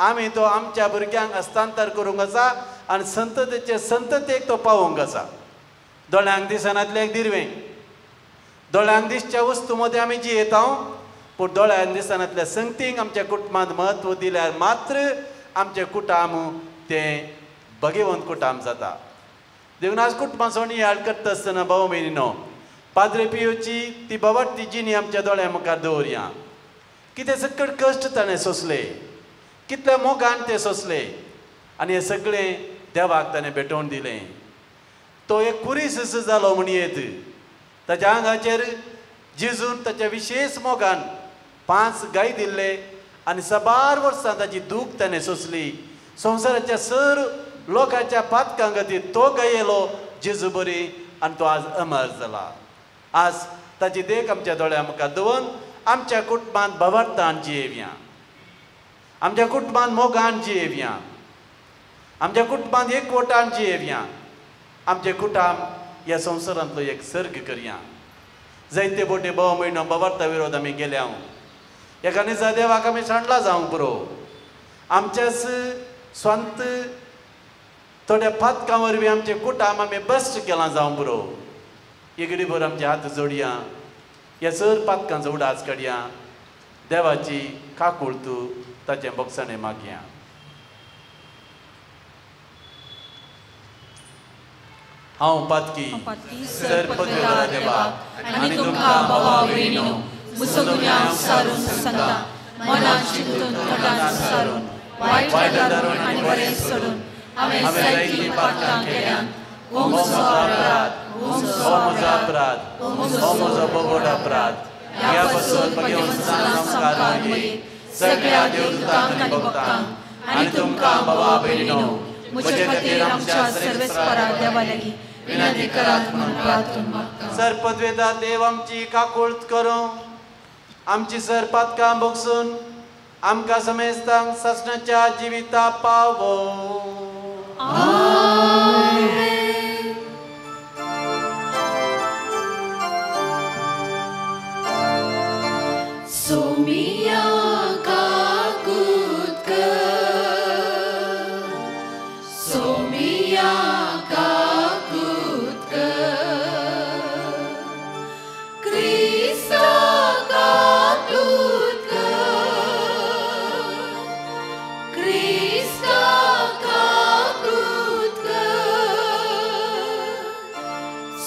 आमी तो आमच्या भुरग्यांक हस्तांतर करूंक आसा आनी संततेचे संततेक तो पावोवंक आसा दोळ्यांक दिसनातलें एक दिरवें दोळ्यांक दिसच्या वस्तू मदें आमी जियेता पूण दोळ्यांक दिसनातल्या संगतीक आमच्या कुटुंबांत म्हत्व दिल्यार मात्र आमचें कुटाम तें भगवंत कुटाम जाता देखून आज कुटुंबाचो नियाळ करता आसतना भाव भयणीनो पाद्रे पियोची ती बवाडती जिणी आमच्या दोळ्या मुखार दवरया कितें सकट कश्ट ताणें सोंसले कितल्या मोगान तें सोंसले आनी हें सगळें देवाक ताणें भेटोवन दिलें तो एक कुरीस जालो म्हणयेत ताच्या आंगाचेर जिजून ताच्या विशेष मोगान 5 गाय दिल्ले आनी 12 वर्सां ताची दूख ताणें सोंसली संवसाराच्या सर लोकांच्या पातकां खातीर तो गयेलो जेजू बरी आनी तो आज अमर जाला आज ताची देख आमच्या दोळ्या मुखार दवरून आमच्या कुटुंबांत बवाडतान जियेवया आमच्या कुटुंबांत मोगान जियेवया आमच्या कुटुंबांत एकवटान जियेवया आमचे कुटाम ह्या संवसारांतलो एक सर्ग करया जायते बोटे भाव म्हयनो बवाडता विरोध आमी गेल्या एका दिसा देवाक आमी सांडला जावंक पुरो आमच्याच स्वांत थोड्या पातकां वरवीं आमचे कुटाम आमी बस्ट केलां जावं पुरो एक भर आमचे हात जोडया ह्या सर पातकांचो उडास काडया देवाची काकुळतू ताचें बक्षणें मागया हांव पातकी सर पदवेदारा देवाक आनी तुमकां भावा भयणो मुसलमान सारून सांगता मनान चिंतून तोंडान सारून वायट दारून आनी बरें सोडून हांवें जायतीं पातकां केल्यात हो म्हजो अपराध हो म्हजो बोबोड अपराध ह्या पासून भगवंतान नमस्कार मागये सगळ्या देवदूतांक आनी भक्तांक आनी तुमकां भावा भयणीनो म्हजे खातीर आमच्या सर्वेस्परा देवा लागीं विनंती करात म्हणून प्रार्थना मागता सर पदवेदार देव आमची काकुळत करूं आमची सर पातकां बगसून आमकां समेस्तांक ससनाच्या जिविता पावो सोमिया काकुत सोमिया काकुत क्रिस्ता काकुत क्रिस्ता काकुत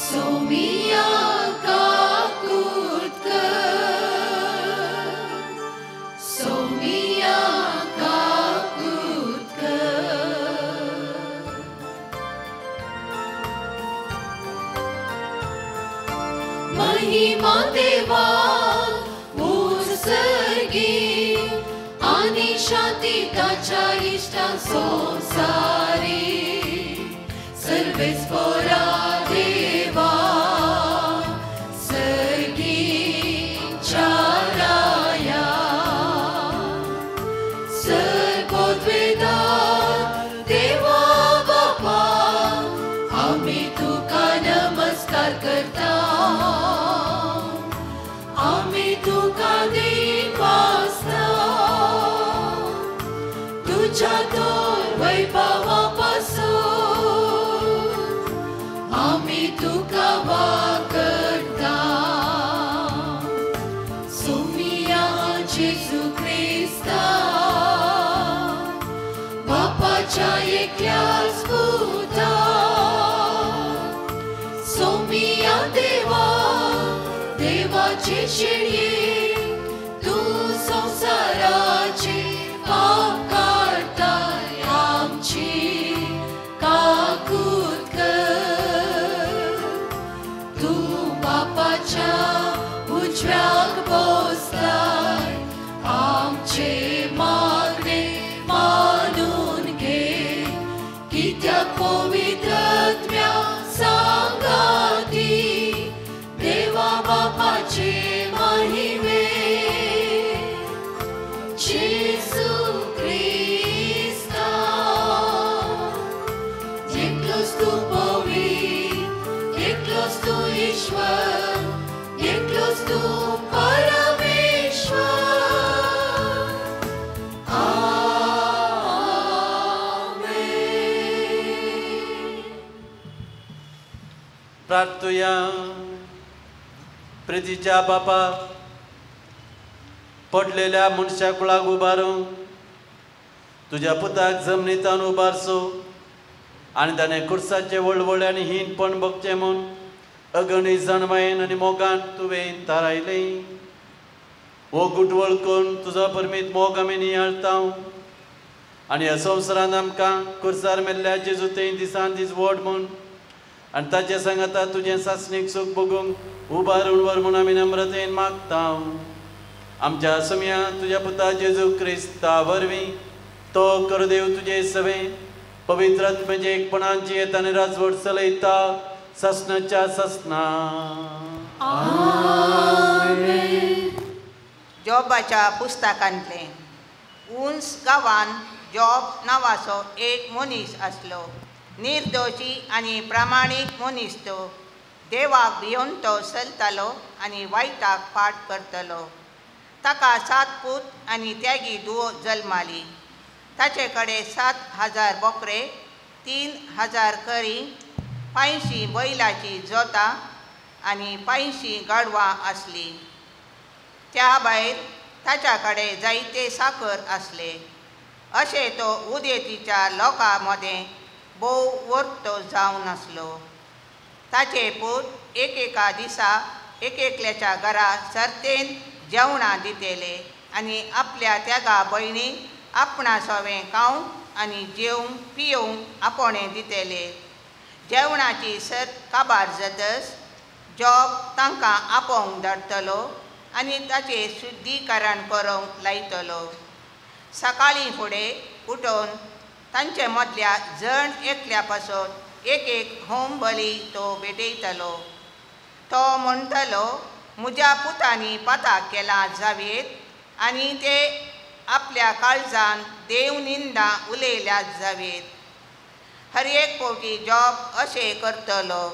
सोमिया काकुत सोमिया काकुत महिमा देवा उत्सर्गी आनी शांती ताच्या इष्टा संसारी सर्वेस्परा देवा सर्गीच्या राया सर्वोद्वेदार देवा बापा आमी तुका नमस्कार करता आमी तुका दिन वाजता तुझ्या तोर वैभवा पासून जेजू ख्रिस्ता बापाच्या एकल्याच पुता सोमिया देवा देवाचे शेळये तू संसाराचे पाप काढताय आमची काकूत कर तू बापाच्या उजव्याक बसलाय आमचे मागणे मानून घे कित्याक पवित्रत्म्या सांगाती देवा बापाचे महिमे जेजू ख्रिस्ता एकलोच तू पवित्र एकलोच तू ईश्वर एकलोच तू परमेश्वर प्रार्थुया प्रितीच्या बापा पडलेल्या मनशा कुळाक उबारूंक तुज्या पुताक जमनीतान उबारसो आनी ताणें खुर्साचे वळवळे आनी हीनपण भोगचें म्हूण अगणित जणमायेन आनी मोगान तुवें थारायलें हो गुटवळ करून तुजो परमीत मोग आमी नियाळटा आनी ह्या संवसारांत आमकां खुर्सार मेल्ल्या जेजू तें दिसान दीस व्हड म्हूण आनी ताचे सांगाता तुजें सासणीक सूख बगूंक उबारून व्हर म्हूण आमी नम्रतेन मागता आमच्या सुम्या तुज्या पुता जेजू क्रिस्ता वरवीं तो करदेव तुजे सवे पवित्र आत्म्याचे एकपणान जियेत आनी राजवट चलयता ससनाच्या ससना जॉबाच्या पुस्तकांतले उंच गांवांत जॉब नांवाचो एक मनीस आसलो निर्दोशी आनी प्रामाणीक मनीस तो देवाक भिवन तो चलतालो आनी वायटाक फाट करतलो ताका 7 पूत आनी त्यागी धुवो जल्माली ताचे कडेन 7,000 बोकरे 3,000 करी 500 बैलाची जोतां आनी 500 गाडवां आसली त्या भायर ताच्या कडेन जायते साकर आसले अशें तो उदेतीच्या लोकां मदें भोव वर्तो जावन आसलो ताचे पूत एकेका दिसा एकल्याच्या घरा सर्तेन जेवणां दितेले आनी आपल्या त्यागा भयणीक आपणा सवें खावंक आनी जेवंक पियोवंक आपणें दितेले जेवणाची सर्त काबार जातच जॉब तांकां आपोवंक धाडटलो आनी ताचें शुद्धीकरण करूंक लायतलो सकाळीं फुडें उठोवन तांचे मदल्या जण एकल्या पासून एक होम बली तो भेटयतलो तो म्हणटलो म्हज्या पुतांनी पाताक केला जावेत आनी ते आपल्या काळजान देव निंदा उलयल्या जावेत हर एक फावटी जॉब अशें करतलो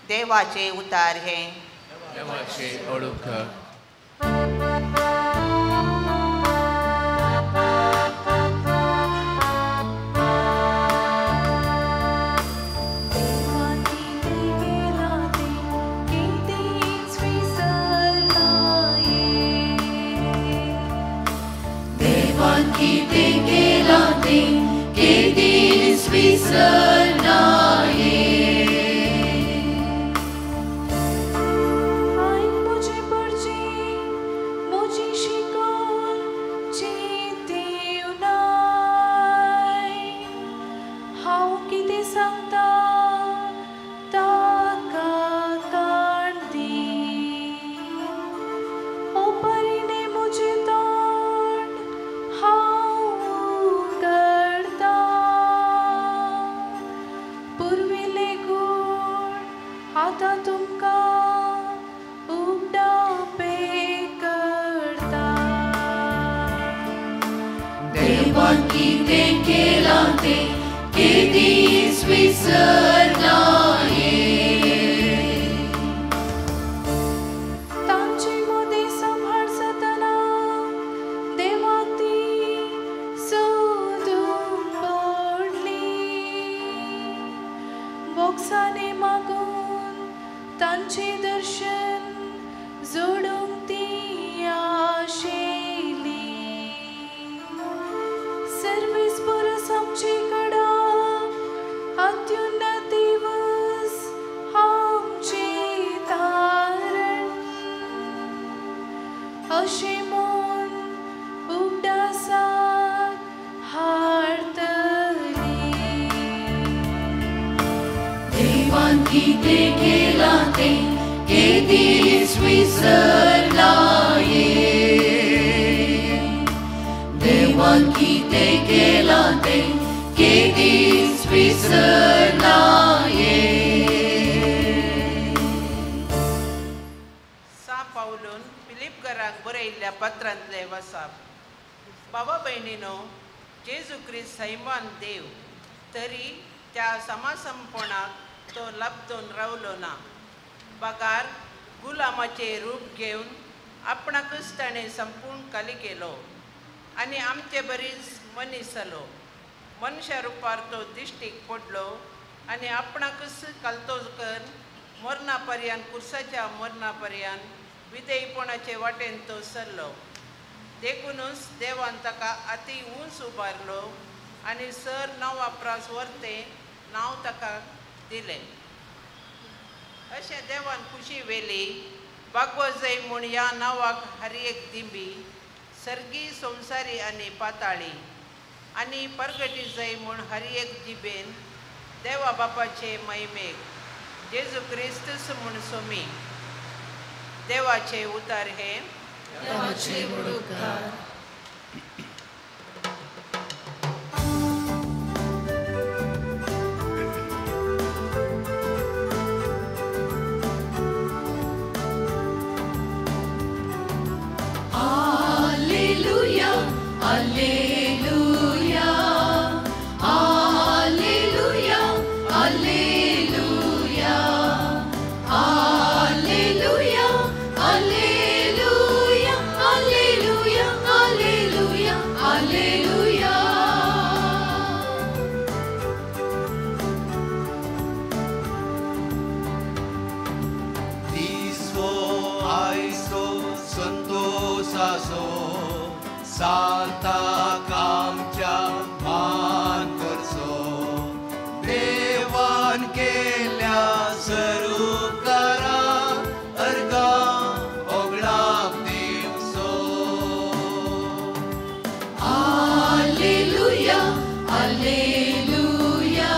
देवाचे उतार हे देवाचे ओळख बोक्साने मागून तांचे दर्शन जोडूंक ती अशें म्हूण उगडासाक हाडटली. देवान कितें केलां तें केदींच विसरना देवान कितें केलां तें केदींच विसरना पावलून फिलिप घराक बरयल्ल्या पत्रांतले वचप. बाबा भयणीनो, जेजू क्रिस्त सैमान देव तरी त्या समासमपणाक तो लपतून रावलो ना. बगार गुलामाचे रूप घेवन आपणाकच ताणें संपूर्ण खाली केलो आनी आमचे बरीच मनीस जालो. मनशा रुपार तो दिश्टीक पडलो आनी आपणाकच कालतो कर मरणा पर्यंत कुर्साच्या मरणा पर्यंत विधेयपणाचे वाटेन तो सरलो. देखूनच देवान ताका अति उंच उबारलो आनी सर वापरास व्हरते नांव ताका दिलें. अशें देवान खुशी वेली भागवत जय म्हूण ह्या नांवाक हर एक दिंबी सर्गी संवसारी आनी पाताळी आनी परगटी जय म्हूण हर एक जिबेन देवा बापाचे महिमेक जेजू क्रिस्तस म्हूण सोमी. देवाचे उतार हे देवाचे उडोवकार. Alleluia, alleluia, alleluia, alleluia, alleluia, alleluia, alleluia, alleluia, alleluia. Diso aiso संतोषासो साता कामच्या मान करचो. देवान केल्या स्वरूपकारा अर्गा ओगळाक दिवचो. Alleluia, alleluia,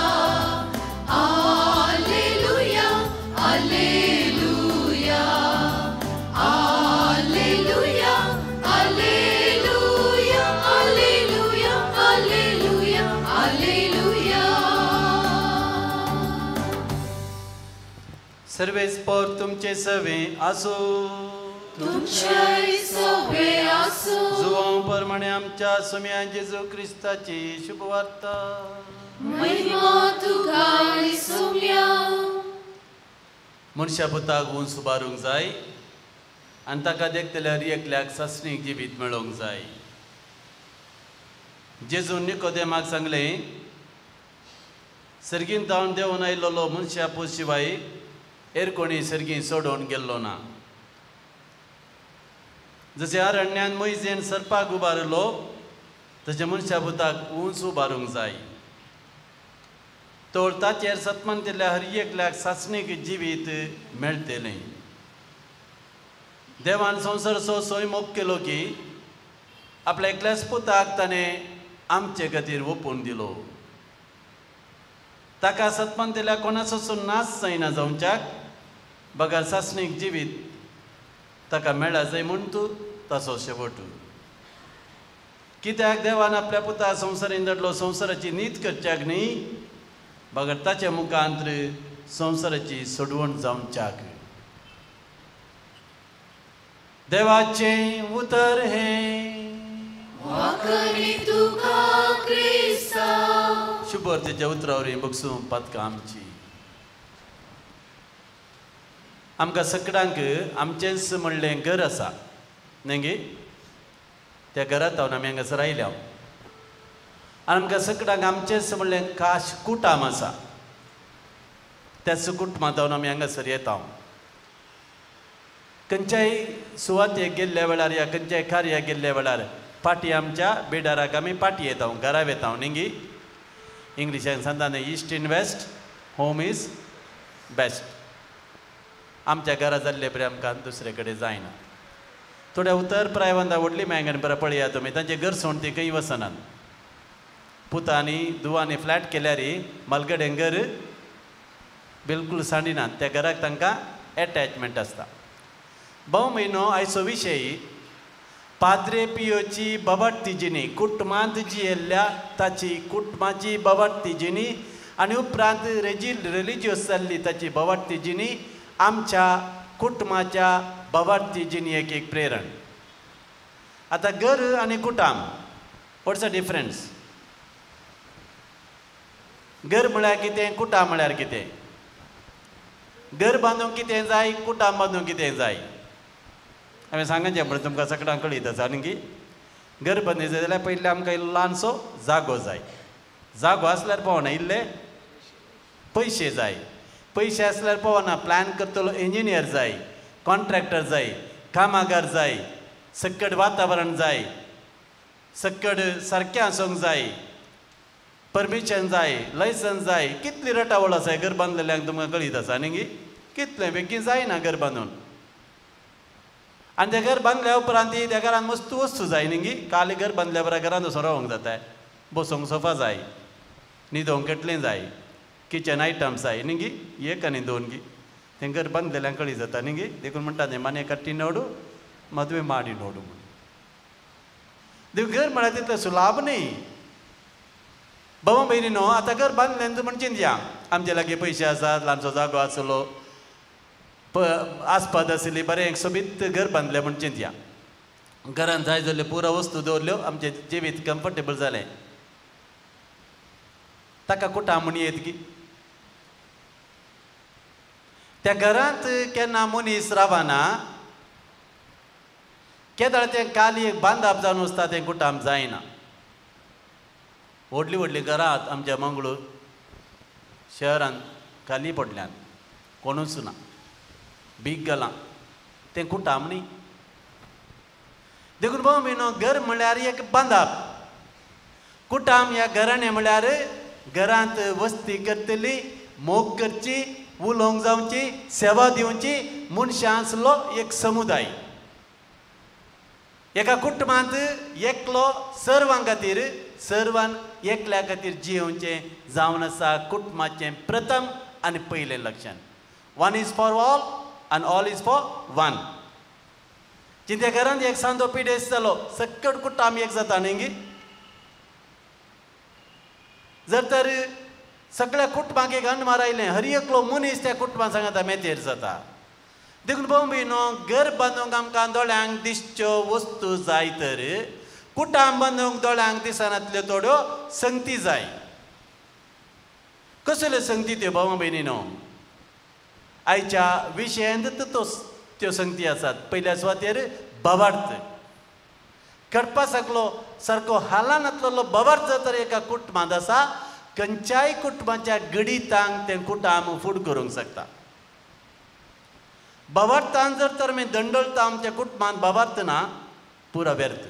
alleluia, alleluia, alleluia, alleluia, alleluia, alleluia, alleluia. सर्वेस्पर तुमचे सवे आसो. तुमचे सवे आसो. जुवां प्रमाणे आमच्या सुम्या जेजू क्रिस्ताची शुभवार्ता. महिमा तुका सुम्या. मनशा पुताक उंच उबारूंक जाय आनी ताका देखतल्यार एकल्याक सस्नीक जिवीत मेळोवंक जाय. जेजून निकोदेमाक सांगलें, सर्गीन धांवन देंवन आयिल्लो मनशा पोस शिवाय एर कोणी सर्गी सोडून गेल्लो ना. जशें अरण्यान मोइजेन सर्पाक उबारलो तशें मनशा पुताक उंच उबारूंक जाय. तर ताचेर सत्मान दिल्ल्या हर एकल्याक सासणीक जिवीत मेळटलें. देवान संवसारचो सोय मोग केलो की आपल्या एकल्याच पुताक ताणें आमचे खातीर ओपून दिलो. ताका सत्मान दिल्या कोणाचो नाश जायना जावच्याक बगार सासणीक जिवीत ताका मेळ्ळा जाय म्हूण तूं ताचो शेवट. कित्याक देवान आपल्या पुता संवसारीन धाडलो संवसाराची नीत करच्याक न्ही, बगार ताच्या मुखांत संवसाराची सोडवण जावच्याक. देवाचे उतर हे शुभवर्तेच्या उतरावरी बगसूं पातकां आमची. आमकां सगळ्यांक आमचेंच म्हणलें घर आसा न्ही गे. त्या घरांत हांव आमी हांगासर आयल्या आनी आमकां सगळ्यांक आमचेंच म्हणलें खास कुटाम आसा. त्याच कुटुंबांत हांव आमी हांगासर येता. खंयच्याय सुवातेक गेल्ल्या वेळार या खंयच्याय कार्याक गेल्ल्या वेळार पाटी आमच्या बेडाराक आमी पाटी येता, घरा येता न्ही गे. इंग्लिशान सांगता न्ही, east in west home is best. आमच्या घरा जाल्ले बरें आमकां दुसरे कडेन जायना. थोड्या उतर प्रायवंदा व्हडली मेळंगण बरं पळया तुमी तांचे घर सोड ती खंय वसनात पुतांनी दुवांनी फ्लॅट केल्यार मलगडें घर बिलकुल सांडिनात त्या घराक तांकां एटॅचमेंट आसता भाऊ म्हयनो आयचो विशय पाद्रे पियोची बबडतिजिनी कुटुंबांत जी येयल्ल्या ताची कुटुंबाची बबडतिजिनी आनी उपरांत रिलिजियस जाल्ली ताची बबडतिजिनी आमच्या कुटुंबाच्या बबडतिजिनीयेक एक प्रेरण आतां घर आनी कुटुंब वॉट्स अ डिफरन्स घर म्हळ्यार कितें कुटुंब म्हळ्यार कितें घर बांदूंक कितें जाय कुटुंब बांदूंक कितें जाय हांवें सांगचें म्हणून तुमकां सगळ्यांक कळीत आसा न्ही की घर बांदूंक जाय जाल्यार पयलीं आमकां इल्लो ल्हानसो जागो जाय जागो आसल्यार पळोवना इल्ले पयशे जाय पयशे आसल्यार पळोवना प्लॅन करतलो इंजिनियर जाय कॉन्ट्रॅक्टर जाय कामागार जाय सकट वातावरण जाय सकट सारकें आसूंक जाय परमिशन जाय लायसन्स जाय कितली रटावळ आसा घर बांदलेल्यांक तुमकां कळीत आसा न्ही कितलें बेगीन जायना घर बांदून आनी तें घर बांदल्या उपरांत त्या घरान मस्त वस्तू जाय न्ही काल घर बांदल्या बरा घरान वचून रावंक जाता बसोंक सोफा जाय न्हिदोंक कटलें जाय किचन आयटम्स जाय न्ही एक आनी दोन तें घर बांदलेल्यांक कळीत जाता न्ही देखून म्हणटा तें मने कट्टी नोडू मदवे माडी नोडू म्हणून देखून घर म्हळ्यार तितलें सुलाभ न्ही भाऊ भयणीनो आतां घर बांदलें म्हण चिंतया आमचे लागीं पयशे आसात ल्हानसो जागो आसलो आसपास आसली बरें एक सोबीत घर बांदलें म्हण चिंतया घरांत जाय जाल्ल्यो पुरो वस्तू दवरल्यो आमचें जिवीत कम्फर्टेबल जालें ताका कुटां म्हूण येत की त्या घरांत केन्ना मनीस रावना केदाळ तें काली एक बांदप जावन वचता तें कुटाम जायना व्हडलीं व्हडलीं घरां आमच्या मंगळूर शहरांत खाली पडल्यात कोणूच ना बीग घालां तें कुटाम न्ही देखून भाऊ भयणो घर म्हळ्यार एक बांदप कुटाम ह्या घराणें म्हळ्यार घरांत वस्ती करतली मोग करची उलोवंक जावची सेवा दिवची मनशांचलो एक समुदाय एका कुटुंबांत एकलो सर्वां खातीर सर्वान एकल्या खातीर जियोवचें जावन आसा कुटुंबाचें प्रथम आनी पयलें लक्षण वन इज फॉर ऑल आनी ऑल इज फॉर वन जिते घरांत एक सांदो पिडेस जालो सकट कुटाम एक जाता न्ही जर तर सगळ्या कुटुंबाक एक अन्न आयलें हर एकलो मनीस त्या कुटुंबाक सांगता मेतेर जाता देखून भाऊ भयणो घर बांदूंक आमकां दोळ्यांक दिसच्यो वस्तू जाय तर कुटाम बांदूंक दोळ्यांक दिसनातल्यो थोड्यो संगती जाय कसल्यो संगती त्यो भाऊ भयणीनो आयच्या विशयांत त्यो संगती आसात पयल्या सुवातेर बवार्थ कडपा सारको हालान आसलेलो बवार्थ जर तर एका कुटुंबांत आसा खंयच्याय कुटुंबाच्या गडितांक तें कुटाम फूड करूंक शकता बवार्थान जर तर आमी दंडलता आमच्या कुटुंबांत बवार्थ ना पुरो व्यर्थ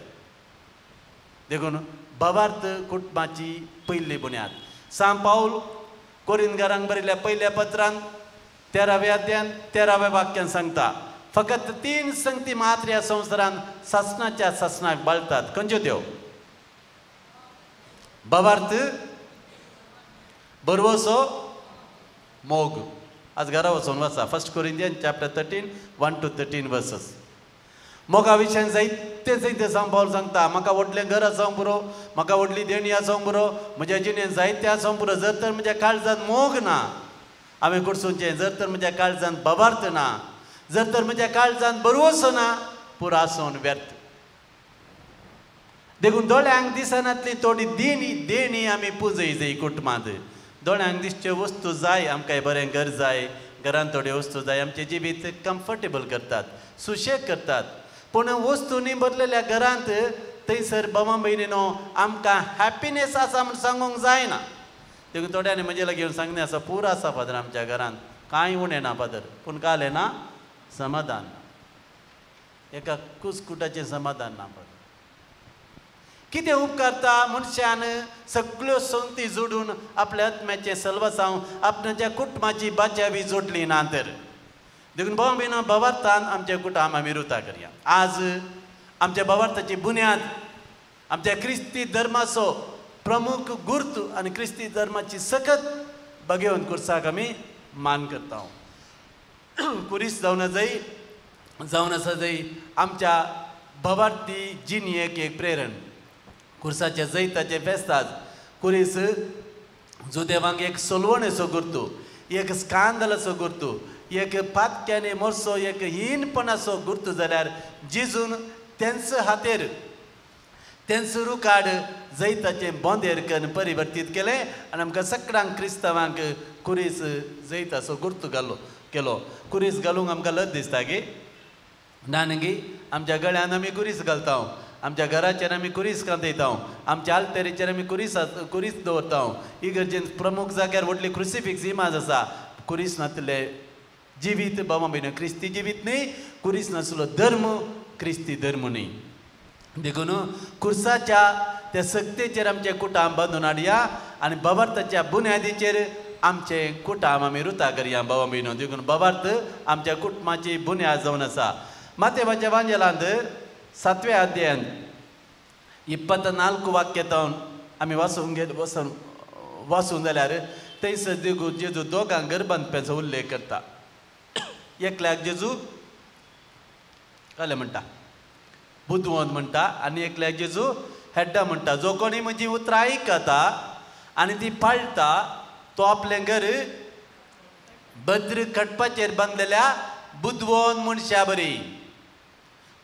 देखून बवार्थ कुटुंबाची पयली बुन्याद सांत पाऊल कोरिंथकारांक बरयल्ल्या पयल्या पत्रांत 13व्या अध्यायान 13व्या वाक्यान सांगता फकत 3 संगती मात्र ह्या संवसारांत सासणाच्या सासणाक बाळतात खंयच्यो त्यो बवार्थ बरवसो मोग आज घरा वचून वाचा 1 कोरिंथियन चॅप्टर 13 1 to 13 वर्सेस मोगा विशयान जायते सांत पाऊल सांगता म्हाका व्हडलें घर आसूंक पुरो म्हाका व्हडली देणी आसूंक पुरो म्हज्या जिणेंत जायते आसूंक पुरो जर तर म्हज्या काळजांत मोग ना हांवें कडसूंचें जर तर म्हज्या काळजांत बवार्थ ना जर तर म्हज्या काळजांत बरवसो ना पुरो आसून व्यर्थ देखून दोळ्यांक दिसनातली थोडी देणी आमी पुजय जाय कुटुंबांत दोळ्यांक दिसच्यो वस्तू जाय आमकां बरें घर जाय घरांत थोड्यो वस्तू जाय आमचें जिवीत कम्फर्टेबल करतात सुशेग करतात पूण वस्तूंनी भरलेल्या घरांत थंयसर बाबा भयणीनो आमकां हॅपिनेस आसा म्हूण सांगूंक जायना देखून थोड्यांनी म्हजे लागीं येवन सांगलें आसा पुरो आसा फादर आमच्या घरांत कांय उणें ना फादर पूण कालें ना समाधान ना एका कुसकुटाचें समाधान ना फादर कितें उपकारता मनशान सगळ्यो संगती जोडून आपल्या आत्म्याचें सल्वसांव आपणाच्या कुटुंबाची बाच्यावी जोडली ना तर देखून भाव भयणो भवार्थान आमचे कुटाम आमी रुता करया. आज आमच्या भवार्थाची बुन्याद आमच्या क्रिस्ती धर्माचो प्रमुख गुर्त आनी क्रिस्ती धर्माची सकत बगेवन कुर्साक आमी मान करता. कुरीस जावन आसा जंय आमच्या भवार्थी जिणयेक एक प्रेरण. कुर्साच्या जैताचे फेस्ताच कुरीस जो देवांक एक सोलवणेचो गुर्तू, एक स्कांदलाचो गुर्तू, एक पातक्याने मोरसो एक हीनपणाचो गुर्तू जाल्यार जिजून तेंच हातेर तेंच रुकाड जैताचे बोंदेर करून परिवर्तीत केलें आनी आमकां सगळ्यांक क्रिस्तांवांक कुरीस जैताचो गुर्तू केलो. कुरीस घालूंक आमकां लज दिसता गे ना न्ही. आमच्या गळ्यान आमी कुरीस घालता, आमच्या घराचेर आमी कुरीस कांतयता, आमच्या आल्तेरीचेर आमी कुरीस दवरता. इगर्जेन प्रमुख जाग्यार व्हडली क्रुसिफिक्स इमाज आसा. कुरीस नासले जिवीत बाबा भयण क्रिस्ती जिवीत न्ही, कुरीस नासलो धर्म क्रिस्ती धर्म न्ही. देखून कुर्साच्या त्या सक्तेचेर आमचे कुटाम बांदून हाडया आनी भवार्थाच्या बुन्यादीचेर आमचे कुटाम आमी रुता करया बाबा भयणो. देखून भवार्थ आमच्या कुटुंबाची बुन्याद जावन आसा. मातेवाच्या वांजेलांत 7व्या अध्यायान 24 वाक्यान आमी वाचून जाल्यार थंयसर जेजू दोगांक गर्भांतप्याचो उल्लेख करता. एकल्याक जेजू काले म्हणटा बुधवंत म्हणटा आनी एकल्याक जेजू हेड्डा म्हणटा. जो कोणी म्हजी उतरां आयकता आनी ती पाळटा तो आपलें घर भद्र कटपाचेर बांदलेल्या बुधवंत मनशा बरी.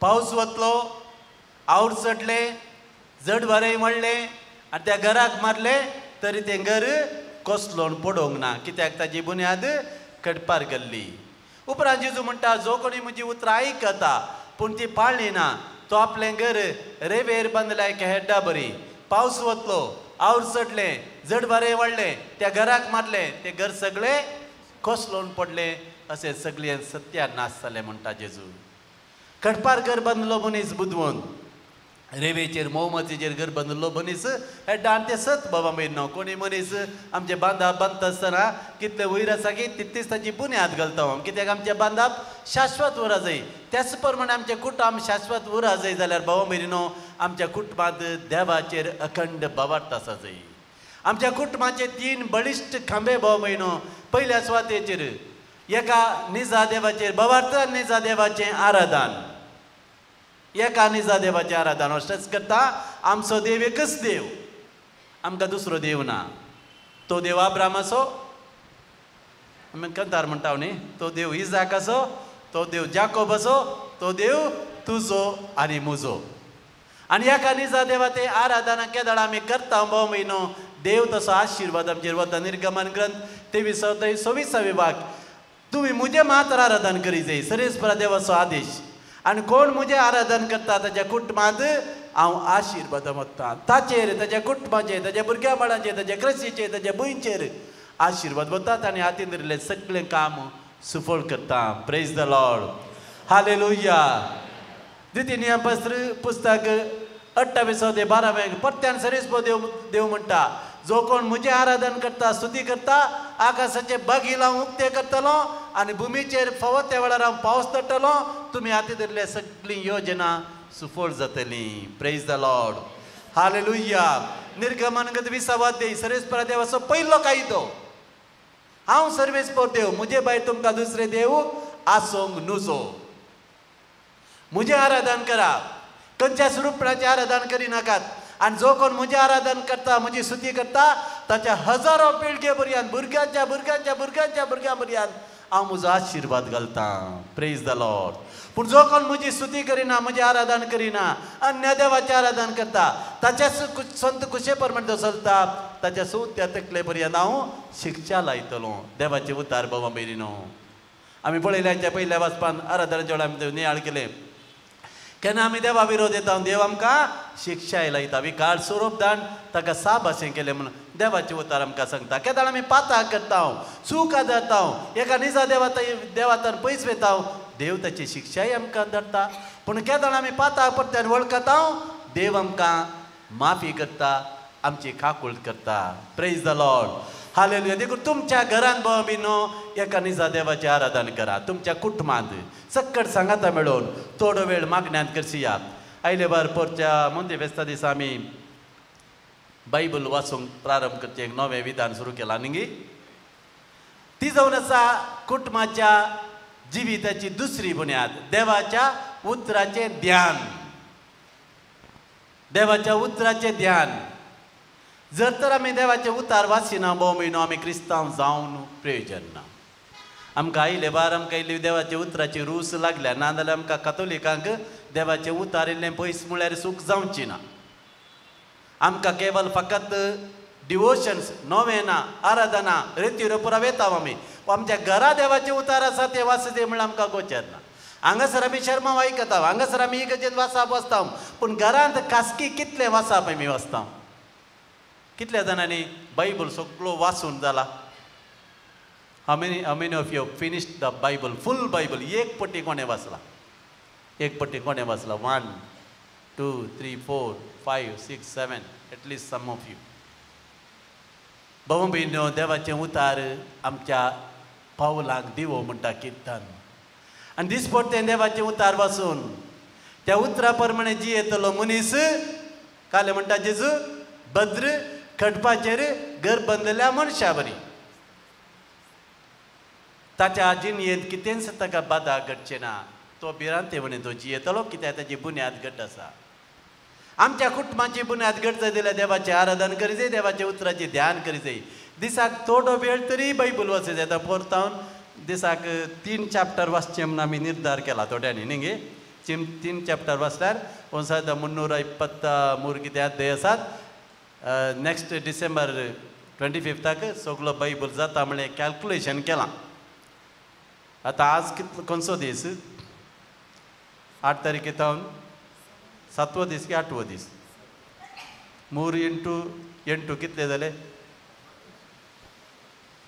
पावस वतलो, आवड चडले, जड वारें म्हणलें आनी त्या घराक मारले तरी तें घर कोसलोन पडोंक ना, कित्याक ताची बुन्याद कडपार गेल्ली. उपरांत जेजू म्हणटा जो कोणी म्हजी उतरां आयकता पूण ती पाळली ना तो आपलें घर रेवेर बांदल्या एका हेड्डा बरी. पावस वतलो, आवड चडलें, जड वारें वाडलें, त्या घराक मारलें, तें घर सगळें कोसलोन पडलें. अशें सगळें सत्यानाश जालें म्हणटा जेजू. कडपार घर बांदलो मनीस बुधवंत, रेवेचेर मोहमतीचेर घर बांदलो मनीस हेड्डा आनी तें सत बाबा भयणो. कोणी मनीस आमचे बांदप बांदता आसतना कितले वयर आसा की तितलीच ताची बुन्याद घालता. कित्याक आमचे बांदप शाश्वत उरा जाय. त्याच प्रमाणे आमचे कुटुंब शाश्वत उरा जाय जाल्यार बाबा भयणो आमच्या कुटुंबांत देवाचेर अखंड भवार्थ आसा जाय. आमच्या कुटुंबाचे 3 बळिश्ट खांबे बाबा भयणो. पयल्या सुवातेचेर एका निजा देवाचेर भवार्थ आनी निजा देवाचें आराधन. एका निजा देवाचें आराधन अशेंच करता. आमचो देव एकच देव, आमकां दुसरो देव ना. तो देव अब्रामाचो, आमी कंतार म्हणटा न्ही, तो देव इजाकाचो, तो देव जाकोबाचो, तो देव तुजो आनी म्हजो. आनी एका निजा देवाचें आराधना केदाळ आमी करता बाबा भयणो. देव तसो आशिर्वाद आमचेर वता. निर्गमन ग्रंथ 23-26 वाक्य. तुम्ही मुझे मात्र आराधन करी जाय, सरेस्परा देवाचो आदेश. आनी कोण मुझे आराधन करता ताच्या कुटुंबांत हांव आशिर्वाद वता. ताचेर, ताच्या कुटुंबाचेर, ताच्या भुरग्या बाळांचेर, ताच्या क्रसीचेर, ताच्या भुंयचेर आशिर्वाद वतात आनी हातीन धरिल्लें सगळें काम सुफळ करता. Praise the Lord, hallelujah. द्वितीय नियमपत्र पुस्तक 28-12 परत्यान सरेस्पो देव म्हणटा जो कोण मुझे आराधन करता, स्तुती करता, आकाशाचे बागी लावन उक्ते करतलो आनी भुमीचेर फावो त्या वेळार हांव पावस धरतलो. तुमी हाती धरले सगळी योजना सुफळ जातली. Praise the Lord, hallelujah. निर्गमन ग्रंथ 20 अध्याय सरेस्परा देवाचो पयलो कायदो. हांव सर्वेस्पर देव, मुझे भायर तुमकां दुसरे देव आसोंक नुजो. मुझे आराधन करा, खंयच्या स्वरूपाचें आराधन करिनाकात. आनी जो कोण मुझे आराधन करता, म्हजी स्तुती करता, ताच्या हजारो पिळगे पर्यंत भुरग्यांच्या भुरग्यांच्या भुरग्यांच्या भुरग्यां पर्यंत हांव म्हजो आशिर्वाद घालता. Praise the Lord. पूण जो कोण म्हजी स्तुती करिना, म्हजें आराधन करिना, अन्य देवाचें आराधन करता, ताच्या संत कुशे प्रमाणे चलता, ताच्या सुत्या तकले पर्यंत हांव शिक्षा लायतलो. देवाचे उतार बाबा भयणीनो. आमी पळयल्याच्या पयल्या वाचपान आराधनाच्या वेळार आमी नियाळ केले. केन्ना आमी देवा विरोध येता, देव आमकां शिक्षाय लायता. विकार स्वरूप दान ताका साप अशें केलें म्हणून देवाचे उतार आमकां सांगता. केदाळ आमी पाताळ करता, चूक आदरता, एका निजा देवातान पयस वेता, देव ताची शिक्षाय आमकां धरता. पूण केदाळ आमी पाताळ परत्यान वळखता, देव आमकां माफी करता, आमची खाकूळ करता. Praise the Lord, hallelujah. देखून तुमच्या घरान बिनो एका निजा देवाचे आराधन करा. तुमच्या कुटुंबात सक्कट सांगाता मेळोवन थोडो वेळ मागण्यांत करसिया. आयले बार पोरच्या मंदी बेस्ता दिसा आमी बायबल वाचूंक प्रारंभ करचे एक नवें विधान सुरू केलां न्ही. ती जावन आसा कुटुंबाच्या जिविताची दुसरी बुन्याद, देवाच्या उतराचे ध्यान. देवाच्या उतराचे ध्यान. जर तर आमी देवाचे उतार वाचिना भोव म्हयनो आमी क्रिस्तांव जावन प्रयोजन ना. आमकां आयले बार आमकां इल्ली देवाच्या उतराची रूस लागल्या, नाजाल्यार आमकां कातोलिकांक देवाचे उतार इल्लें पयस म्हळ्यार सूख जावची ना. आमकां केवल फकत डिवोशन्स, नोवेना, आराधना, रितीरो पुरा वेता आमी. आमच्या घरा देवाचे उतार आसा ते वाचते म्हळ्यार आमकां गोचर ना. हांगासर आमी शर्मा आयकता, हांगासर आमी इगर्जेंत वाचप वाचता, पूण घरांत खासगी कितलें वाचप आमी वाचता. कितल्या जाणांनी बायबल सगळो वाचून जाला? How many of you finished the Bible, full Bible एक पट्टी कोणें वाचला? एक पट्टी कोणें वाचला? 1 2 3 4 5 6 7 एटलिस्ट सम ऑफ यू. भाऊ भयणो, देवाचें उतार आमच्या पावलांक दिवो म्हणटा किर्तन. आनी दिसपट्टें देवाचें उतार वाचून त्या उतरा प्रमाणे जियेतलो मनीस काले म्हणटा जेजू भद्र खडपाचेर घर बांदलेल्या मनशा बरी. ताच्या जिणयेंत कितेंच ताका बाधा घडचे ना. तो भिरांते म्हणे तो जियेतलो कित्याक ताची बुन्याद घट आसा. आमच्या कुटुंबाची बुन्याद घट जाय जाल्यार देवाचें आराधन करी जाय, देवाच्या उतराचें ध्यान करी जाय. दिसाक थोडो वेळ तरी बायबल वाचूं जाय. परतावन दिसाक 3 चॅप्टर वाचचे म्हूण आमी निर्धार केला थोड्यांनी न्ही गे. 3 चॅप्टर वाचल्यार 323 कितें अध्याय आसात. नेक्स्ट डिसेंबर 25 सगळो बायबल जाता म्हणलें कॅल्क्युलेशन केलां. आतां आज कितलो खंयचो दीस? 8 तारखेतावन 7वो दीस की 8वो दीस? 3 इंटू 8 कितले जाले?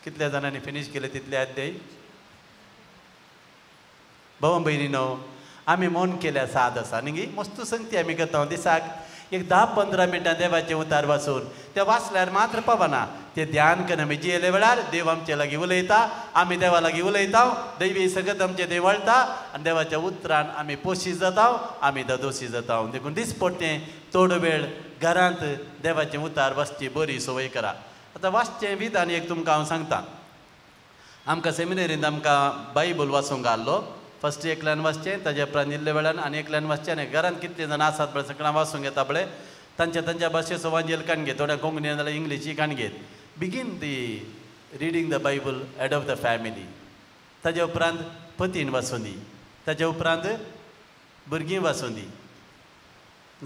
कितल्या जाणांनी फिनीश केले तितले अध्याय? भाव भयणीनो, आमी मन केल्या साद आसा न्ही. मस्त संगती आमी करता. दिसाक एक 10-15 मिनटां देवाचें उतार वाचून ते वाचल्यार मात्र पावना. ते ध्यान करून आमी जियेले वेळार देव आमचे लागीं उलयता, आमी देवा लागीं उलयता, दैवी सगत आमचे देव वळटा आनी देवाच्या उतरान आमी पोशी जाता, आमी दोशी जाता. देखून दिसपट्टें थोडो वेळ घरांत देवाचें उतार वाचची बरी संवय करा. आतां वाचचें विधान एक तुमकां हांव सांगता. आमकां सेमिनरींत आमकां बायबल वाचूंक घाल्लो. फस्ट एकल्यान वाचचें, ताजे उपरांत इल्ले वेळान आनी एकल्यान वाचचें. आनी घरांत कितले जाण आसात पळय सगळ्यां वाचूंक येता पळय, तांच्या भाशेचो वांजेल काण घेत. थोड्या कोंकणी नाजाल्यार इंग्लिशी काण घेत. Begin the reading the Bible head of the family. ताजे उपरांत पतीन वाचून दी. ताजे उपरांत भुरगीं वाचून दी.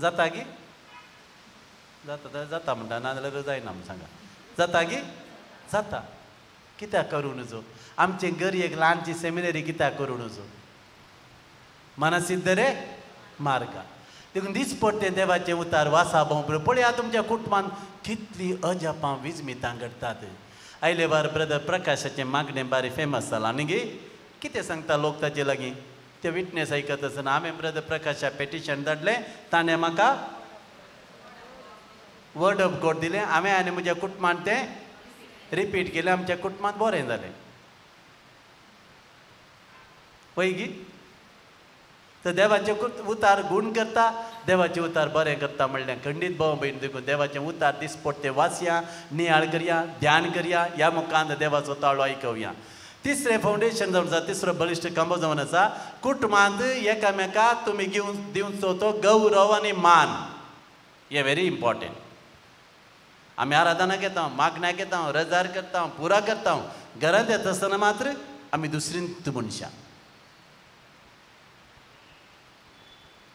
जाता गी? जाता म्हणटा, नाजाल्यार जायना म्हण सांगा. जाता गी? जाता. कित्याक करूं नजो? आमचे घरी एक ल्हानची सेमिनरी कित्याक करूं नजो? मनसिद्ध रे मार्गा. देखून दिसपट्टें देवाचें उतार वाचा भोंवपी. पळया तुमच्या कुटुंबांत कितलीं अजापां विजमितां घडटात. आयले बार ब्रदर प्रकाशाचें मागणें बारी फेमस जालां न्ही गे. कितें सांगता लोक ताचे लागीं? ते विटनेस आयकत आसतना हांवें ब्रदर प्रकाशा पेटिशन धाडलें, ताणें म्हाका वर्ड ऑफ गॉड दिलें. हांवें आनी म्हज्या कुटुंबांत तें रिपीट केलें. आमच्या कुटुंबांत बरें जालें. पळय गी, तर देवाचें उतार गूण करता, देवाचें उतार बरें करता म्हणलें खंडीत भाव भयण. देखून देवाचें उतार दिसपट्टें वाचया, नियाळ करया, ध्यान करया, ह्या मुखांत देवाचो ताळो आयकवया. तिसरें फावंडेशन जावन आसा, तिसरो बलिश्ट कंबो जावन आसा, कुटुंबांत एकामेकाक तुमी दिवचो तो गौरव आनी मान. हें व्हेरी इम्पॉर्टंट. आमी आराधनाक येता, मागण्याक येता, रजार करता, पुरा करता. घरांत येता आसतना मात्र आमी दुसरींत मनशां.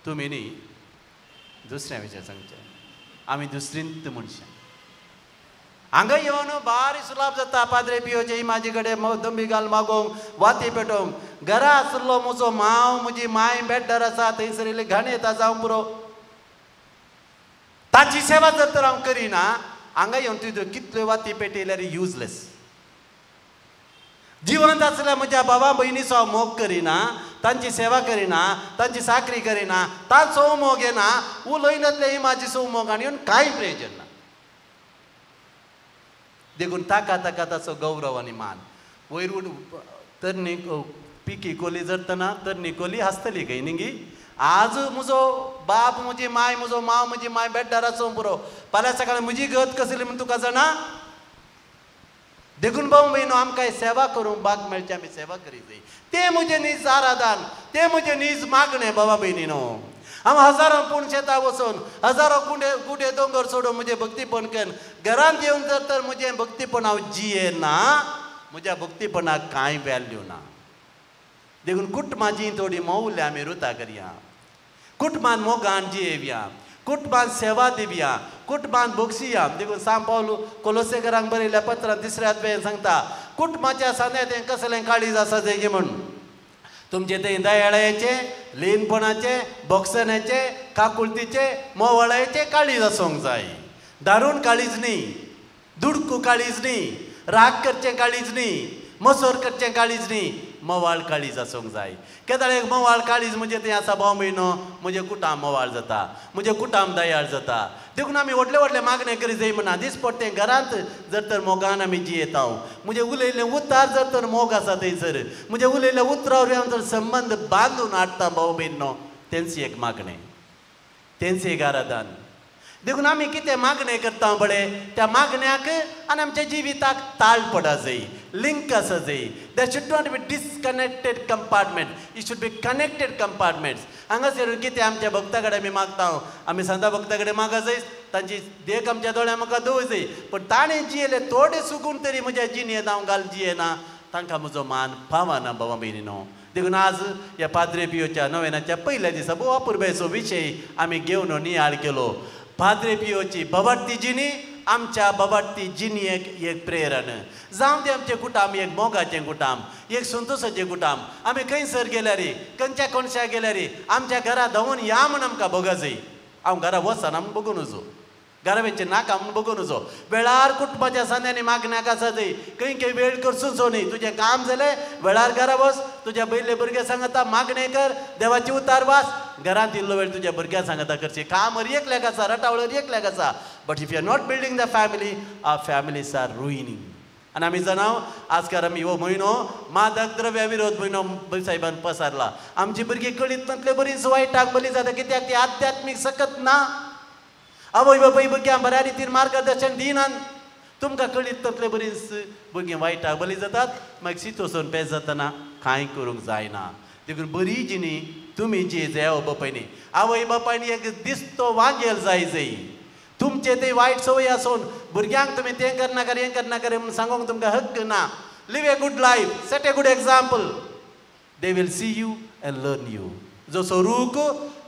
तुमी न्ही दुसऱ्या विशय सांगचें, आमी दुसरींत मनशां. हांगा येवन बारी सुलाब जाता पाद्रे पियोचे इमाजे कडेन दंबी घाल मागोवंक, वाती पेटोवंक. घरा आसलो म्हजो मांव, म्हजी माय बेड्डार आसा, थंयसर इल्ली घाणी येता जावं पुरो. ताची सेवा जर तर हांव करिना, हांगा येवन तुज्यो कितल्यो वाती पेटयल्यार युजलेस. जिवंत आसल्यार म्हज्या बाबा भयणीचो हांव मोग करिना, तांची सेवा करिना, तांची साकरी करिना, तांचो मोग येना, उलयनातले इमाजीचो मोग आनी येवन कांय प्रयोजन ना. देखून ताका ताका ताचो गौरव आनी मान. वयर तर पिकी कोली जरतना तर निकोली हसतली खंय न्ही. आज म्हजो बाप म्हजी माय म्हजो मांव म्हजी माय बेड्डाराचो पुरो फाल्यां सकाळीं म्हजी गत कसली म्हण तुका जाणा. देखून भाऊ बहिणो आमकां सेवा करूंक बाग मेळची आमी सेवा करी जाय. तें म्हजें नीज आराधन तें म्हजें नीज मागणें बाबा बहिणीनो. हांव हजारो पूण शेतां वचून हजारो कुडे दोंगर सोडून म्हजें भक्तीपण केन घरांत येवन जर तर म्हजें भक्तीपण हांव जियेना म्हज्या भक्तीपणाक कांय वॅल्यू ना. देखून कुटुंबाची थोडी मौल्य आमी रुता करया. कुटुंबान मोगान जियेवया. कुटुंबान सेवा दिवया. कुटुंबान बक्षिया. देखून सांग पावलो कोलोसेकरांक बरयल्या पत्रांत 3ऱ्या अध्यायान सांगता कुटुंबाच्या सांग्यात कसलें काळीज आसा तेगे म्हण. तुमचे थंय दयाळायेचे लीनपणाचे बोगसनाचे काकुळतीचे मोवळायेचे काळीज आसूंक जाय. दारूण काळीज न्ही. दुडकू काळीज न्ही. राग करचें काळीज न्ही. मसोर करचें काळीज न्ही. मोवाळ काळीज आसूंक जाय. केदाळे एक मोवाळ काळीज म्हणजे तें आसा भाव म्हयनो म्हजें कुटाम मोवाळ जाता. म्हजें कुटाम दयाळ जाता. देखून आमी व्हडले व्हडले मागणे करी जाय म्हणा. दिसपट्टे घरांत जर तर मोगान आमी जियेता. म्हजें उलयल्लें उतार जर तर मोग आसा थंयसर म्हजें उलयल्लें उतरावर हांव जर संबंद बांदून हाडटा भाव बहिणो तेंच एक मागणें तेंच एक आराधन. देखून आमी कितें मागणें करता बळे त्या मागण्याक आनी आमच्या जिविताक ताळ पडा जाय. लिंक आसा जाय. देर should not be disconnected compartment. It should be connected compartments. हांगासर कितें आमच्या भक्ता कडेन आमी मागता आमी सांता भक्ता कडेन मागा जाय. तांची देख आमच्या दोळ्यां म्हाका दवर जाय. पूण ताणें जियेले थोडे सुकून तरी म्हज्या जिणेंत हांव घाल जियेना तांकां म्हजो मान फावना बाबा बहिणीनो. देखून आज ह्या पाद्रे पियोच्या नोवेनाच्या पयल्या दिसा भोव अपुरबायेचो विशय आमी घेवन नियाळ केलो. पाद्रे पियोची बवाडती जिणी आमच्या बवाडती जिणयेक एक प्रेरण. जावं ते आमचें कुटाम एक मोगाचें कुटाम एक संतोशाचें कुटाम. आमी खंयसर गेल्यार खंयच्या कोणशाक गेल्यार आमच्या घरा धांवून या म्हूण आमकां बोगा जाय. हांव घरा वचना म्हूण बगून वचो. घरा वेचें नाका म्हूण बगून वचो. वेळार कुटुंबाच्या सांग्यांनी मागण्याक आसा जाय. खंय वेळ करचोचो न्ही. तुजें काम जालें वेळार घरा वच. तुज्या बैले भुरगे सांगता मागणें कर देवाची उतार वाच. घरांत इल्लो वेळ तुज्या भुरग्यांक सांगता करचें. काम हर एकल्याक आसा रटावळ हर एकल्याक आसा. But if you are not building the family our families are ruining. आनी आमी जाणाव आजकार आमी हो म्हयनो मादक द्रव्या विरोध म्हयनो सायबान पसारला. आमची भुरगीं कळीतनातले बरींच वायटाक बली जाता. कित्याक ती आध्यात्मीक सकत ना. आवय बापाय भुरग्यांक बऱ्या रितीन मार्गदर्शन दिनात. तुमकां कळीतनातले बरींच भुरगीं वायटाक बली जातात. मागीर सितोसून पेज जातना कांय करूंक जायना. देखून बरी जिणी तुमी जी जाय बापायनी आवय बापायनी एक दिसतो वांगेल जाय जाय. तुमचे ते वायट संवय आसून भुरग्यांक तुमी तें करनाका हें करनाका म्हूण सांगूंक तुमकां हक्क ना. Live a good life. Set a good example. They will see you and learn you. जसो रूख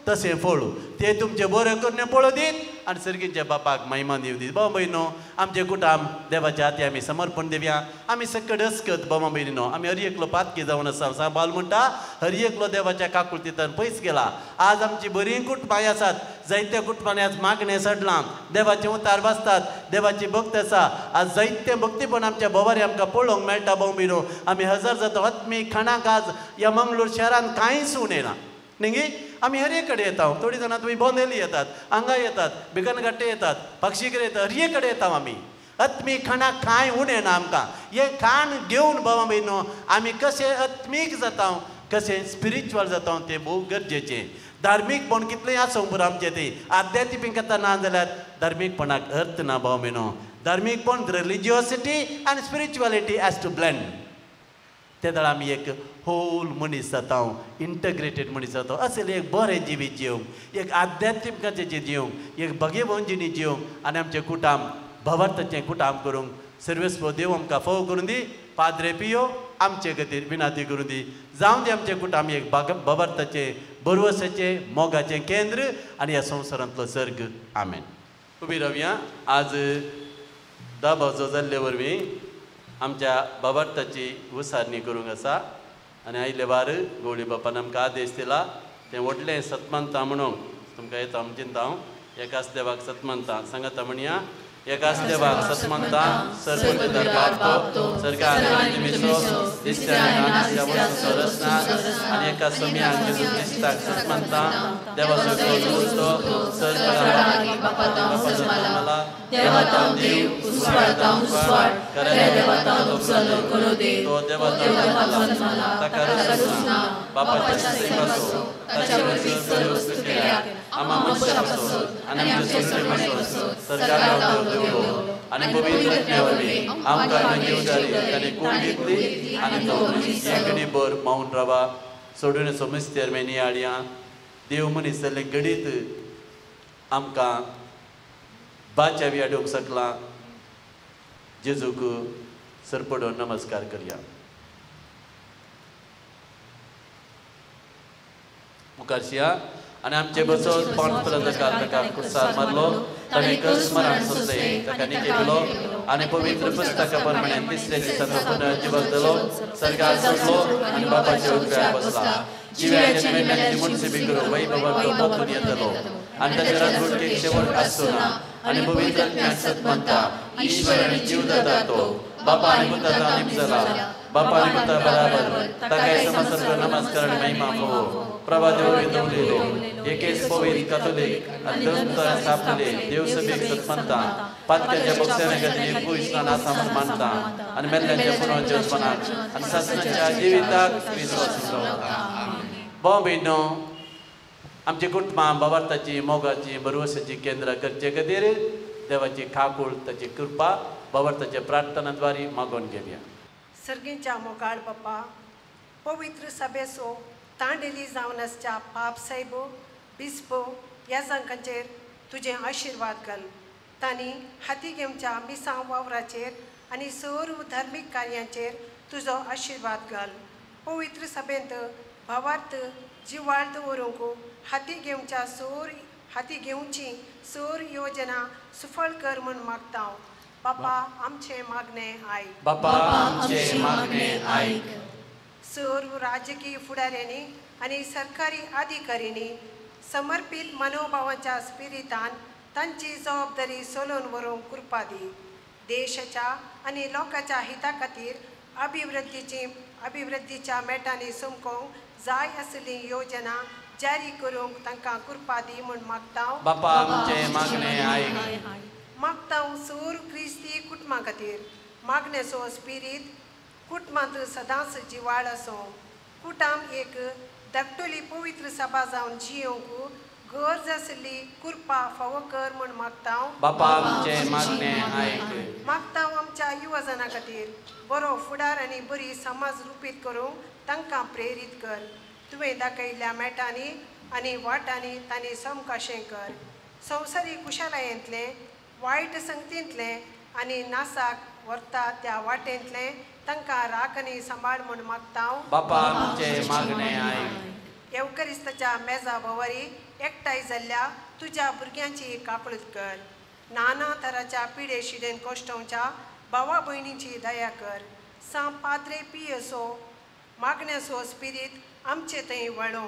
तशें फळ. ते तुमचें बरें करणे पळोव दीत आनी सर्गीच्या बापाक महिमा दिव दीत. बाबा भयणो आमचें कुटाम देवाच्या हाती आमी समर्पण दिवया. आमी सकट अस्कत बाबा भयणीनो आमी हर एकलो पातकी जावन आसा. सांबाळ म्हणटा हर एकलो देवाच्या काकुळतींतल्यान पयस गेला. आज आमची बरीं कुटुंबां आसात. जायत्या कुटुंबांनी आज मागणें सडलां. देवाचें उतार वाचतात. देवाची भक्त आसा. आज जायतें भक्तीपण आमच्या बोवारी आमकां पळोवंक मेळटा बाबा भयणो. आमी हजार जाता आत्मीक खाणाक आज ह्या मंगळूर शहरान कांयच उणें ना न्ही. आमी हर एक कडेन येता. थोडीं जाणां तुमी बोंदेली येतात हांगा येतात भिकनघट्टे येतात पक्षीकडे येतात हर एक कडेन येता आमी. आत्मीक खाणाक कांय उणें ना आमकां. हें खाण घेवन बाबा भयणो आमी कशें आत्मीक जाता कशें स्पिरिच्युअल जाता तें भोव गरजेचें. धार्मीकपण कितलेंय आसूंक पुरो आमचें तें आध्यात्मिकता ना जाल्यार धार्मीकपणाक अर्थ ना बाबा भयणो. धार्मीकपण रिलिजियोसिटी आनी स्पिरिच्युअलिटी हॅज टू ब्लेंड. ते दळ आमी एक होल मनीस जाता. इंटग्रेटेड मनीस जाता. अशें एक बरें जिवीत जिवंक एक आध्यात्मिकतेचें जिवंक एक भगेवंजीनी जिवंक आनी आमचें कुटाम भवार्थाचें कुटाम करूंक सर्वेस्व देव आमकां फोव करून दी. पाद्रे पियो आमचे खातीर विनाती करून दी. जावं दी आमचें कुटाम एक भवार्थाचें भरवसाचें मोगाचें केंद्र आनी ह्या संवसारांतलो सर्ग. आमेन. उबी रावया. आज 10 भाजो जाल्ले वरवीं आमच्या भवार्थाची उसारणी करूंक आसा. आनी आयले वार गवळी बापान आमकां आदेश दिला तें व्हडलें सतमंता म्हणूंक तुमकां येता हांव चिंता. एकाच देवाक सतमंता सांगाता म्हणया. एकाच देवाक सतमंता सर्वोच्चर बापतो सर्गांत विश्व दिसत्या रचना आनी एका सम्याक जेजू क्रिस्ताक सतमंता देवाचो सर्ग बापा जल्माला देवातां देव उसवाळतां उसवाळ खऱ्या देवातां उपसलो करो दे तो देवातां मला ताका रुसना बापाच्या सेवासो ताच्या वरवीं सर्व सृष्टीक आम्हा मनशापासो आनी आमच्या सृष्टीपासो सरकार देवलो आणि पवित्र आत्म्यावरवी आमकां जीव जाली ताणें कूड घेतली आनी तो मनीस एकडी भर माऊन रावा सोडून सोमिस्तेर मेनी आडया देव मनीस जाल्ले घडीत आमकां बाच्या वियाडूंक सकला जेजूक सरपडून नमस्कार करया मुखारशिया आनी आमचे बसोन पांच प्रदकार ताका कुसार मारलो ताणें कसमरान सोंसले ताका न्हिदेलो आनी पवित्र पुस्तका प्रमाणे तिसऱ्या दिसा तो पुनर्जिवक जालो सर्गार सोडलो आनी बापाच्या उजव्यार बसला जिव्याच्या मेल्यांची मुनसिबी करूं वैभवान तो पोखून येतलो आनी ताच्या राजवटीक शेवट आसूं ना आनी पवित्र आत्म्याक सत म्हणटा ईश्वर आनी जीवदाता तो बापा आनी पुताचा निम जाला बापा आनी पुता बराबर ताकाय समस्त नमस्कार आनी महिमा फोवो प्रभा देव दवलेलो एकेच पवित्र कॅथोलिक आनी दंत सापले देव सभेक सत म्हणटा पातक्याच्या बक्षाने खातीर पुइस्तान आसा म्हूण मानता आनी मेल्ल्यांच्या पुनर्जन्माक आनी ससनाच्या जिविताक विश्वास दवरता भाव भयणो आमची कुटुंबां भावार्थाची मोगाची भरवशाची केंद्र करचे खातीर देवाची खाकूळ ताची कृपा भावार्थाच्या प्रार्थनाद्वारे मागून घेवया सर्गींच्या मोगाळ बाप्पा पवित्र सभेसो तांडेली जावन आसच्या पाप साहेबो बिस्पो ह्या जांकांचेर तुजें आशिर्वाद घाल तांणी हाती घेवच्या मिसां वावराचेर आनी सर्व धार्मीक कार्यांचेर तुजो आशिर्वाद घाल पवित्र सभेंत भावार्थ जिवाळ दवरूंक हाती घेवची सोर योजना सुफळ कर म्हूण मागता बापा आमचे मागणे आयक बापा आमचे मागणे आयक सर्व राजकीय फुडाऱ्यांनी आनी सरकारी अधिकाऱ्यांनी समर्पित मनोभावाच्या स्पिरितान तांची जबाबदारी सोलोवन व्हरूंक कृपा दी देशाच्या आनी लोकांच्या हिता खातीर अभिवृद्धीच्या मेटांनी सुमकोवंक जाय आसली योजना जारी करूंक तांकां कृपा दी म्हूण मागता बापा आमचे मागणे आयक मागता सोर क्रिस्ती कुटुंबा खातीर मागणेचो स्पिरीत कुटुंबांत सदांच जिवाळ आसूं कुटाम एक धाकटुली पवित्र सभा जावन जियोंक गरज आसली कृपा फावो कर म्हूण मागता बापा आमचे मागणे आयक मागता आमच्या युवजनां खातीर बरो फुडार आनी बरी समाज रुपीत करूंक तांकां प्रेरीत कर तुवें दाखयल्ल्या मेटांनी आनी वाटांनी तांणी समकाशें कर संवसारी कुशळायेंतले वायट संगतींतले आनी नासाक व्हरता त्या वाटेंतले तांकां राख आनी सांबाळ म्हूण मागता बापा आमचे मागणे आयक येवकरिस्ताच्या मेजा भोंवरी एकठांय जाल्ल्या तुज्या भुरग्यांची काकळूत कर नाना तराच्या पिडे शिडेन कोश्टोवच्या भावा भयणींची दया कर सा पाद्रे पियसो मागण्याचो स्पिरीत आमचे थंय वळोव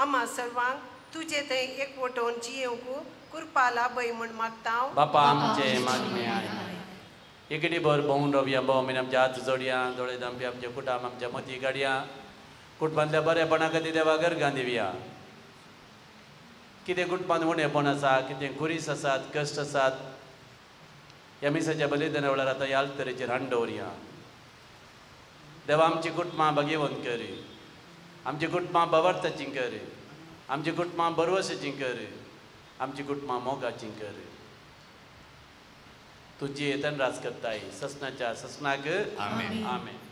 आम्हा सर्वांक तुजे थंय एकवटोवन जियोंक कृपा लाभय म्हूण मागता बापा आमचे मागणे आयक एकेडी भर भोंवून रावया भोव आमी आमच्या हात जोडया दोळे धांपया आमच्या कुटाम आमच्या मती काडया कुटुंबांतल्या बरेपणा खातीर देवा गर्गां दिवया कितें कुटुंबांत उणेपण आसा कितें कुरीस आसात कश्ट आसात ह्या मिसाच्या बलिदाना वेळार आतां ह्या तरेचेर हाडून दवरया देवा आमची कुटुंबां भाग्यवंत कर आमची कुटुंबां भावार्थाचीं कर आमची कुटुंबां बरवशेचीं कर आमची कुटुंबां मोगाचीं कर तुजी येतन रास करताय ससनाच्या ससनाक आमेन आमेन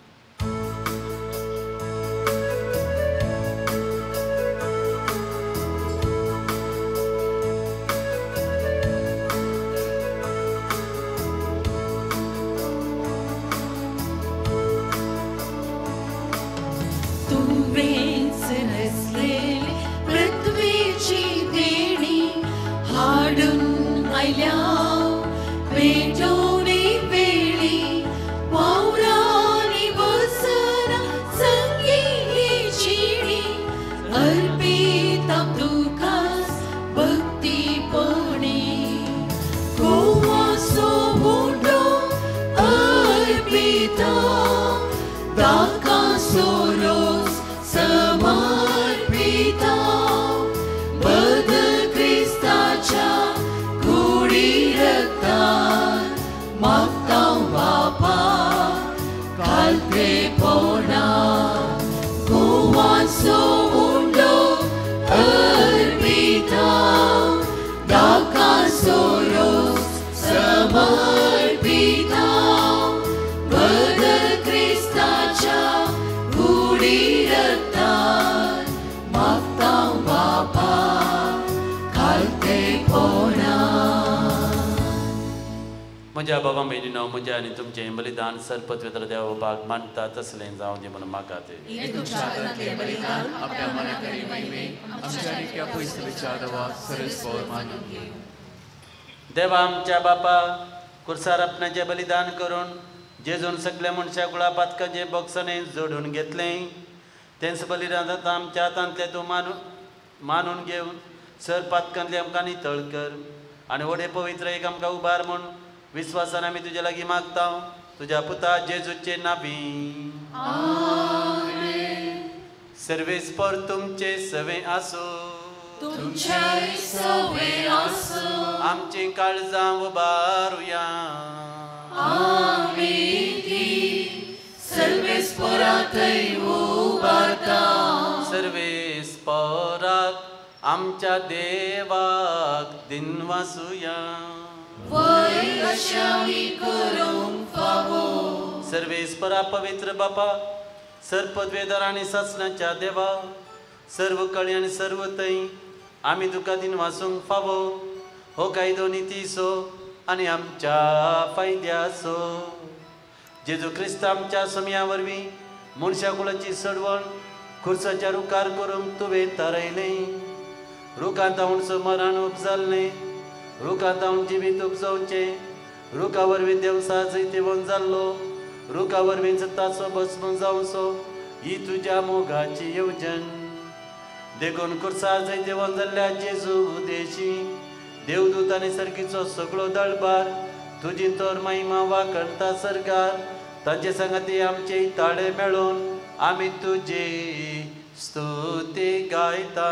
Bădă Cristația, curii rătă म्हज्या बाबा भयणीनो म्हजें आनी तुमचें बलिदान सरपत्वेत्र देवबाग मानता तसलें जावं दी म्हणून म्हाका ते हे तुमच्या हातांतले बलिदान आपल्या मनाकरी महिमे आमच्या नित्या पयस विचारवा सरस्वर मानून घे. देवा आमच्या बापा कुर्सार आपणाचें बलिदान करून जेजून सगळ्या मनशां कुळा पातकाचें बॉक्साने जोडून घेतलें तेंच बलिदान आतां आमच्या हातांतलें तूं मानून घेवन सर पातकांतले आमकां नितळ कर आनी व्हडे पवित्र एक आमकां उबार म्हूण विस्वासान आमी तुजे लागीं मागता तुज्या पुता जेजूचे नांवी. सर्वेस्पर तुमचे सवे आसूं आमची काळजां उबारुया. सर्वेस्पराक आमच्या देवाक दिनवासुया. सर्वेस्परा पवित्र बापा सरपदवेदार आनी सासणाच्या देवा सर्व कळी आनी सर्व तई आमी तुका दिनवासूंक फावो हो कायदो नितीसो आनी आमच्या फायद्याचो. जेजू क्रिस्त आमच्या समया वरवीं मनशा कुळाची सडवण खुर्साच्या रुखार करूंक तुवें थारायलें. रुखांत आमचो मरण उपजाल्लें रुखांत हांव जिवीत उपजावचें रुखा वरवीं देवसा जैतेवण जाल्लो रुखा वरवीं ताचो भस्म जावचो ही तुज्या मोगाची येवजण. देखून खुर्सा जैतेवण जाल्ल्या जेजू उदेशी देवदूत आनी सर्गीचो सगळो दळबार तुजी तोर महिमा वाकणटा सरकार तांचे संगती आमचे ताळे मेळोवन आमी तुजी स्तुती गायता.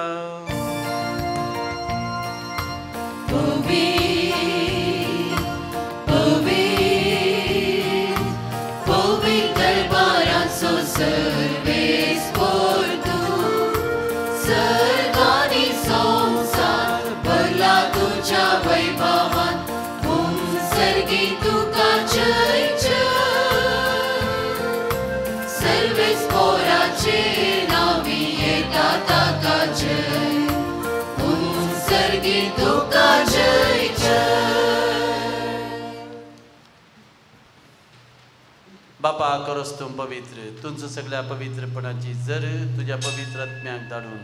बापा करोस तूं पवित्र तुमचो सगळ्या पवित्रपणाची जर तुज्या पवित्र आत्म्याक धाडून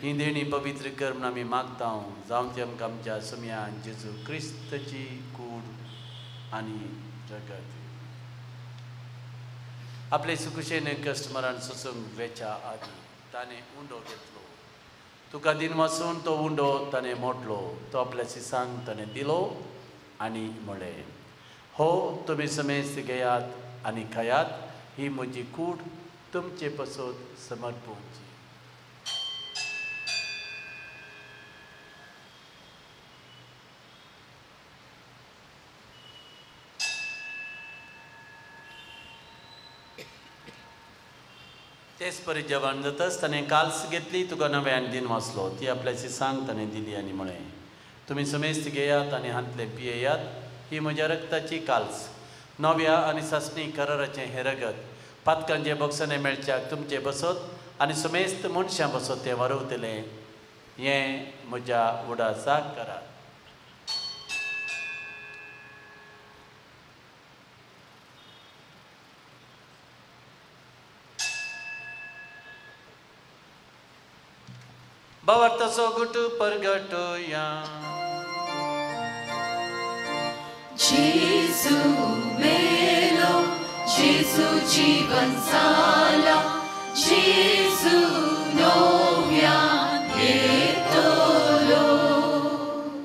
ही देणी पवित्र कर म्हूण आमी मागता जावं ती आमकां आमच्या समयान जेजू क्रिस्तची कूड आनी जगत. आपले सुकुशेन कश्ट मरण सोसूंक वेच्या आदी ताणें उंडो घेतलो तुका दिन वाचून तो उंडो ताणें मोडलो तो आपल्या सिसांक ताणें दिलो आनी म्हळें हो तुमी समेस्त घेयात आनी खायात ही म्हजी कूड तुमचे पसोत समर्पूंची. तेच परी जेवण जाताच ताणें काल्स घेतली तुका नव्यान दिन वाचलो ती आपल्या सिसांक ताणें दिली आनी म्हळें तुमी समेस्त घेयात आनी हांतले पियेयात ही म्हज्या रक्ताची काल्स नव्या आनी सासणी कराराचें हें रगत पातकांचे बॉक्साने मेळच्याक तुमचे बसत आनी समेस्त मनशां बसत तें वारवतलें हें म्हज्या उडासाक करात. भावार्थाचो गुटू परगटुया. जेजू मेलो जेजू जीवन जाला जेजू नव्यान येतलो.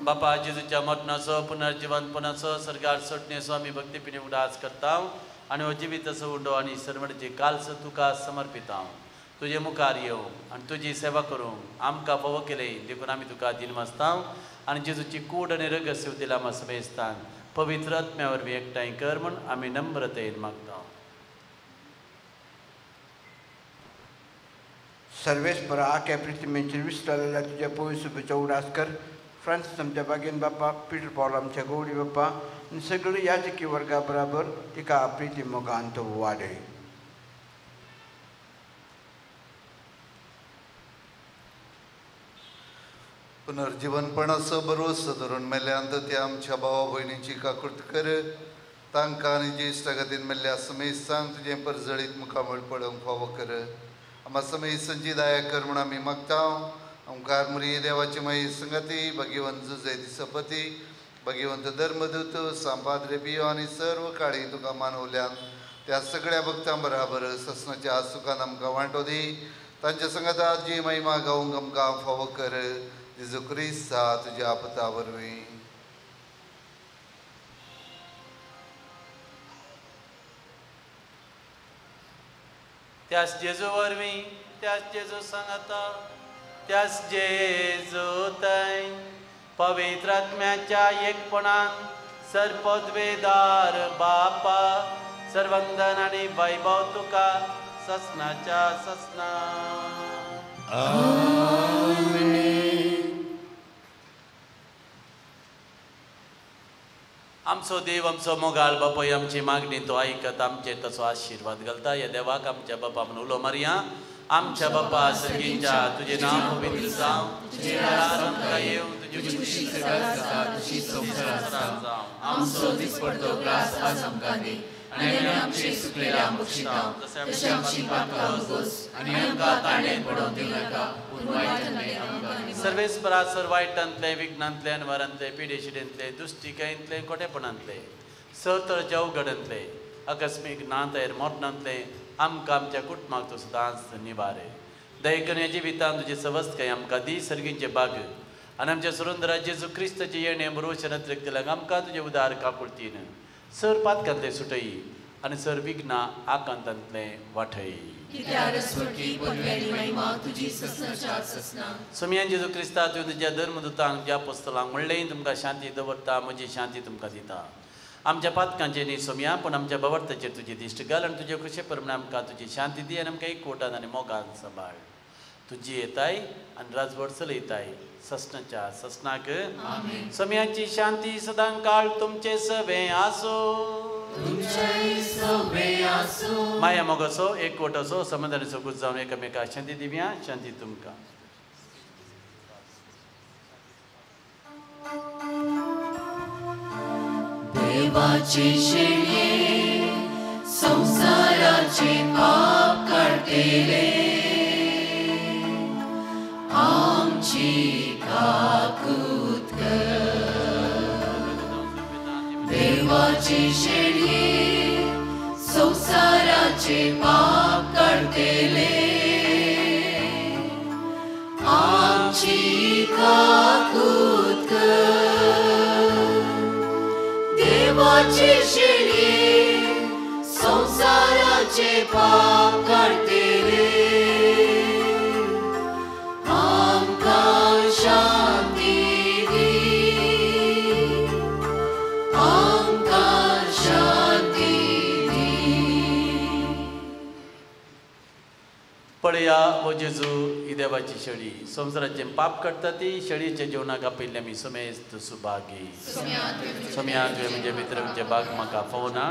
बापा जेजूच्या मरणाचो पुनर्जीवनपणाचो सरगार सोडणेचो आमी भक्तीपणे उडास करता आनी हो जिविताचो उंडो आनी सरमणेची काल्स तुका समर्पिता. तुजे मुखार येवंक आनी तुजी सेवा करूंक आमकां फोव केलें देखून आमी तुका दिनवासता आनी जेजूची कूड आनी रगत सेवतेला आमी समेस्तान पवित्र आत्म्या वरवीं एकठांय कर म्हूण आमी नम्रतेन मागता. सर्वेस्परा आख्या पृथ्वीचेर विस्तारलेल्या तुज्या पवित्र सभेचो उडास कर. फ्रांसीस आमच्या बागेन बापा पीटर पॉल आमच्या गवडी बापा आनी सगळे याजकी वर्गा बराबर तिका प्रिती मोगान तो वाडय. पुनर्जीवनपणाचो भरवसो धरून मेल्यांत त्या आमच्या भावा भयणीची काकुट कर तांकां आनी ज्येश्ठ गतीन मेल्ल्या समेस्तांक तुजें परजळीत मुखामळ पळोवंक फावो कर आम्हा समेत संजी दया कर म्हूण आमी मागता ओंकार मुरी देवाची माई संगती भगवंत जुजय दिसपती भगवंत धर्मदूत सांपाद रेबियो आनी सर्व काळी तुका मानवल्यान त्या सगळ्या भक्तां बराबर ससनाच्या सुखान आमकां वांटो दी तांच्या संगतात जी महिमा गावंक आमकां फावो कर जेजू क्रिस्ता तुज्या पुता वरवीं त्याच जेजू वरवीं त्याच जेजू सांगता त्याच जेजू थंय पवित्र आत्म्याच्या एकपणान सर्पद्वेदार बापा सर्वंदन आनी वैभव तुका ससनाच्या ससना आमचो देव आमचो मोगाळ बापाय आमची मागणी तो आयकत आमचेर तसो आशिर्वाद घालता ह्या देवाक आमच्या बापा म्हणून उलो मारया आमच्या बापा सर्गीच्या तुझे नांव पवित्र जावं तुझे राज आमकां येवं तुजी खुशी सदांच जाता तशी संवसारांत जावं आमचो दिसपडटो त्रास आज आमकां दी आनी आमचे सुकलेल्या बक्षिता तशें आमची पातकां उगोस आनी आमकां ताणेन पडोवन दिवं नाका पूण वायटांतले आमकां सर्वेस परासर वायटांतले विघ्नांतले अनवरांतले पिडेशिडेंतले दुश्टिकायेंतले कोटेपणांतले सतळच्या अवघडांतले आकस्मीक नांतेर मोडणांतले आमकां आमच्या कुटुंबाक तूं सदांच निबारे दयेकन जिवितांत तुजे सवस्तकाय आमकां दी सर्गींचे बाग आनी आमच्या सुरंदरा जेजू क्रिस्ताचे येणे बरोवशें केल्याक आमकां तुजे उदार काकुळतीन सर पातकांतले सुटय आनी सर विघ्नां आकांतांतले वाठय सोम्यान जेजू क्रिस्ता तुवें तुज्या धर्मदुतांक ज्या पुस्तकांक म्हणलें तुमकां शांती दवरता म्हजी शांती तुमकां दिता आमच्या पातकांचे न्ही सोम्या पूण आमच्या बवरताचेर तुजी दिश्ट घाल आनी तुजे कशे प्रमाणे आमकां तुजी शांती दी आनी आमकां एकवटान आनी मोगान सांबाळ तुजी येताय आनी राजवट चलयताय ससनाच्या ससनाक सोम्याची शांती सदां काळ तुमचे सवे आसो माया मोगाचो एकवटाचो समाधानाचो गुज जावन एकामेकाक शांती दिव्या शांती तुमकां देवाचे शेळये संसाराचे पाप काढतेले आमची काकूत देवाचे शेळये संसाराचे पाप काढतेले आमची काकूत देवाचे शेळये संसाराचे पाप काढतेले आमकां शांती दी आमकां शांती दी पळया हो जेजू ही देवाची शेळी संसाराचे पाप काडटा ती शेळयेच्या जेवणाक आपयल्ले आमी समेस्त सुभागी सोम्या तुवें म्हणजे मित्र म्हणजे बाग म्हाका फोना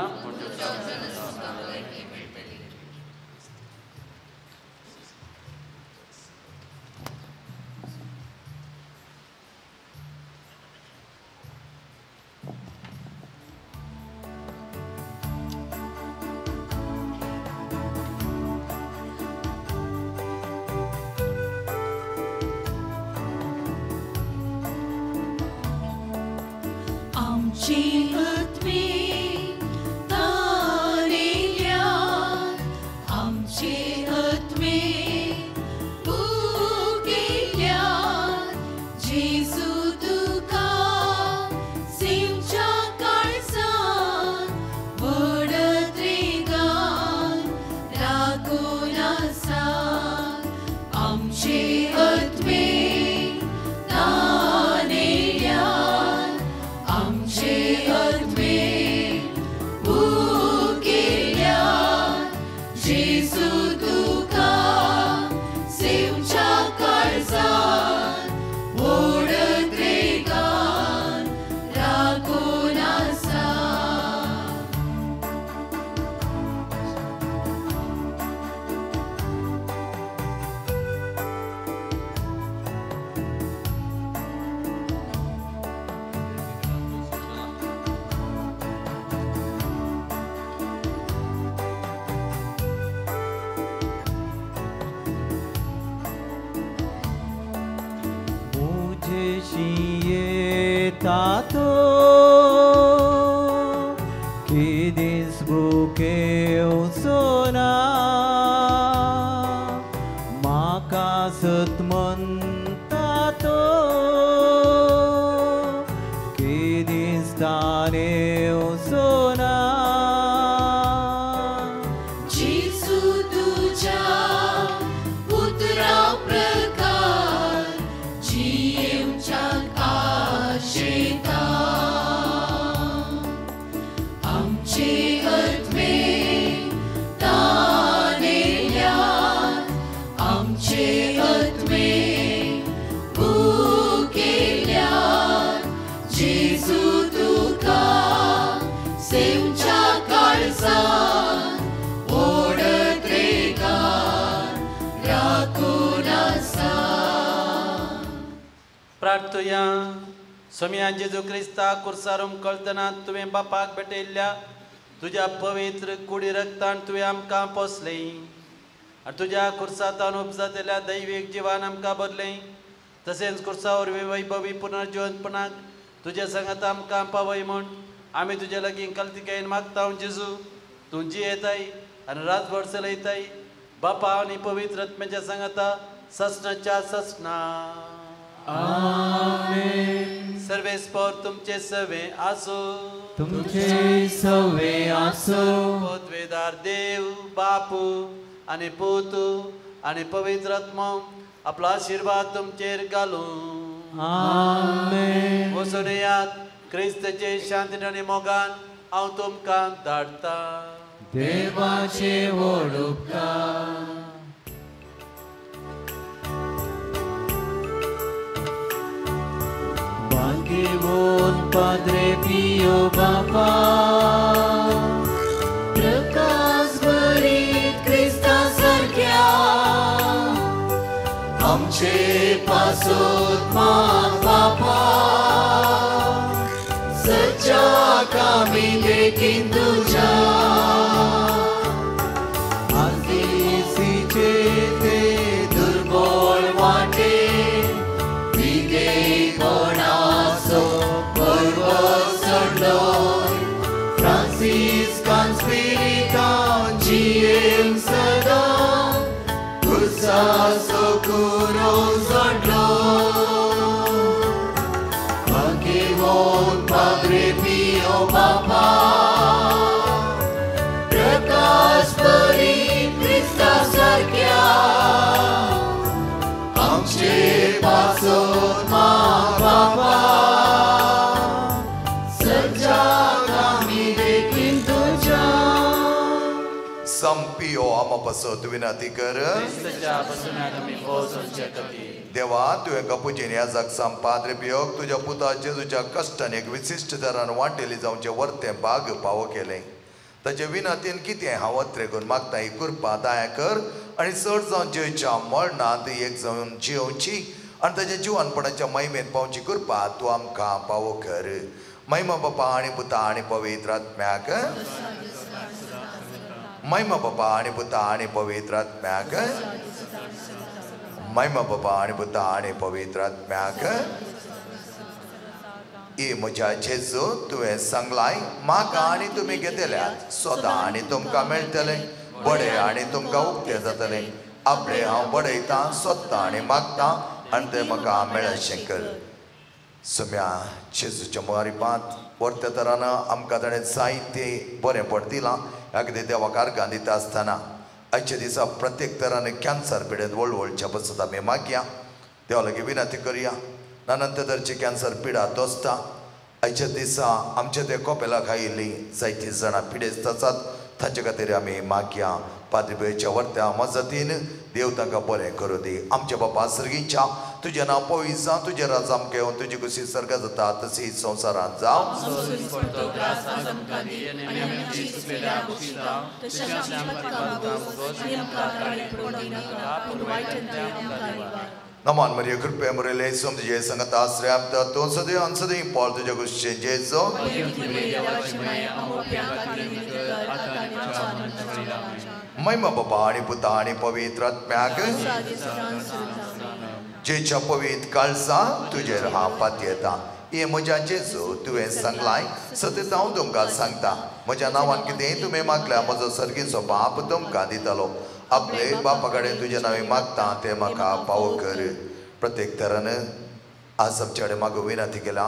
आमची आत्मे तारिल्या आमचे आत्मे भुकेल्या जेजू तुका सेवच्या काळजान व्हड त्रेगान लागून आसा आमचे आत्मे तारिल्या आमचे tato que desbloqueou sona makasat mantato que distaneu sona Jesu tuja putra prakar jiem chak ashita amche atme taneल्यात amche atme bukeल्यात Jesu tuka सेवच्या काळजात ओढत रेगार राखून आसा प्रार्थया समिया जेजू क्रिस्ता कुर्सारूम कळतना तुवें बापाक भेटयल्ल्या तुज्या पवित्र कुडी रक्तान तुवें आमकां पोसलें आनी तुज्या कुर्सातान उपजतल्या दैवीक जिवान आमकां भरलें तशेंच कुर्सा वरवीं वैभवी पुनर्जिवंतपणाक तुज्या संगत आमकां पावय म्हूण आमी तुजे लागीं कल्तिकेन मागता जेजू तूं जियेताय आनी रातभर चलयताय बापा आनी पवित्र आत्म्याच्या संगता ससनाच्या ससना आमेन सर्वेस्पर तुमचे सवे आसो तुमचे सवे आसो पोतवेदार देव बापू आनी पुतू आनी पवित्र आत्मा आपलो आशिर्वाद तुमचेर घालूं आमेन वसुदेयात क्रिस्ताचे शांतीन आनी मोगान हांव तुमकां धाडटा देवाचे व्हड उपकार Banquivon Padre Pio Papa प्रकाश भरीत क्रिस्ता सारख्या आमचे पासोत मान बापा सच्चा कामी देखीन तुझ्या आर्तीसीचे ते दुर्बळ वाटे विगे कोणाचो पर्व चढलोय फ्रांसिस्कान स्पिरिटान जियेम सदा Cursaso curo zodlo Banquivon Padre Pio Papa Prakash भरीत Krista सारख्या आमचे पासोत मान बापा सच्चा कामी देखीन तुझ्या संपियो आमापासत विनंती कर देवा तुवें कपुजीन ह्या जगसाम पाद्रे पियोक तुज्या पुता जेजूच्या कश्टान एक विशिश्ट दरान वांटेली जावचे वर्तें भाग पावो केलें ताचे विनंतीन कितें हांव अत्रेगून मागता ही कृपा दया कर आनी चड जावन जेच्या मरणांत एक जावन जियोवची आनी ताच्या जिवनपणाच्या महिमेंत पावची कृपा तूं आमकां पावो कर महिमा बापा आनी पुता आनी पवित्र आत्म्याक महिमा बापा आनी पुता आनी पवित्र आत्म्याक महिमा बापा आनी पुता आनी पवित्र आत्म्याक ई म्हज्या जेजू तुवें सांगलाय म्हाका आनी तुमी घेतल्यात सोदा आनी तुमकां मेळटलें बडें आनी तुमकां उक्तें जातलें आपलें हांव बडयतां सोदतां आनी मागतां आनी तें म्हाका मेळचें कर सुम्या जेजूच्या मुखारीपांत परत्या तरान आमकां ताणें जायतें बरेंपण दिलां ह्या कितें देवाक आर्गां दिता आसतना आयच्या दिसा प्रत्येक तरान कॅन्सर पिडेंत व्हडच्या बसत आमी मागया देवा लागीं विनंती करया नानंत तरेची कॅन्सर पिडा दोस्ता आयच्या दिसा आमच्या ते कोपेलाक आयिल्लीं जायतीं जाणां पिडेस्त आसात ताचे खातीर आमी मागया पाद्रीबेच्या वर्त्या मजतीन देव तांकां बरें करूं दी आमच्या बापा सर्गीच्या तुजें नांव पवित्र जावं तुजें राज आमकां येवन तुजी कुशी सर्गा जाता तशी संवसारांत जावं नमान मरिया कृपया मरेले सोम तुजे संगत आश्रय आपता तो सदैव सदैव पाल तुझ्या कुशी जेजो महिमा बापा आणि पुता आणि पवित्र आत्म्याक जेच्या पवित्र काळजा तुझेर हा पात येता हे म्हज्या जेजू तुवें सांगलाय सतत हांव तुमकां सांगता म्हज्या नांवान कितेंय तुवें मागल्यार म्हजो सर्गीचो बाप तुमकां दितलो आपले बापा कडेन तुजे नांवे मागता तें म्हाका फावो कर प्रत्येक तरान आज आमचे कडेन म्हाका विनंती केला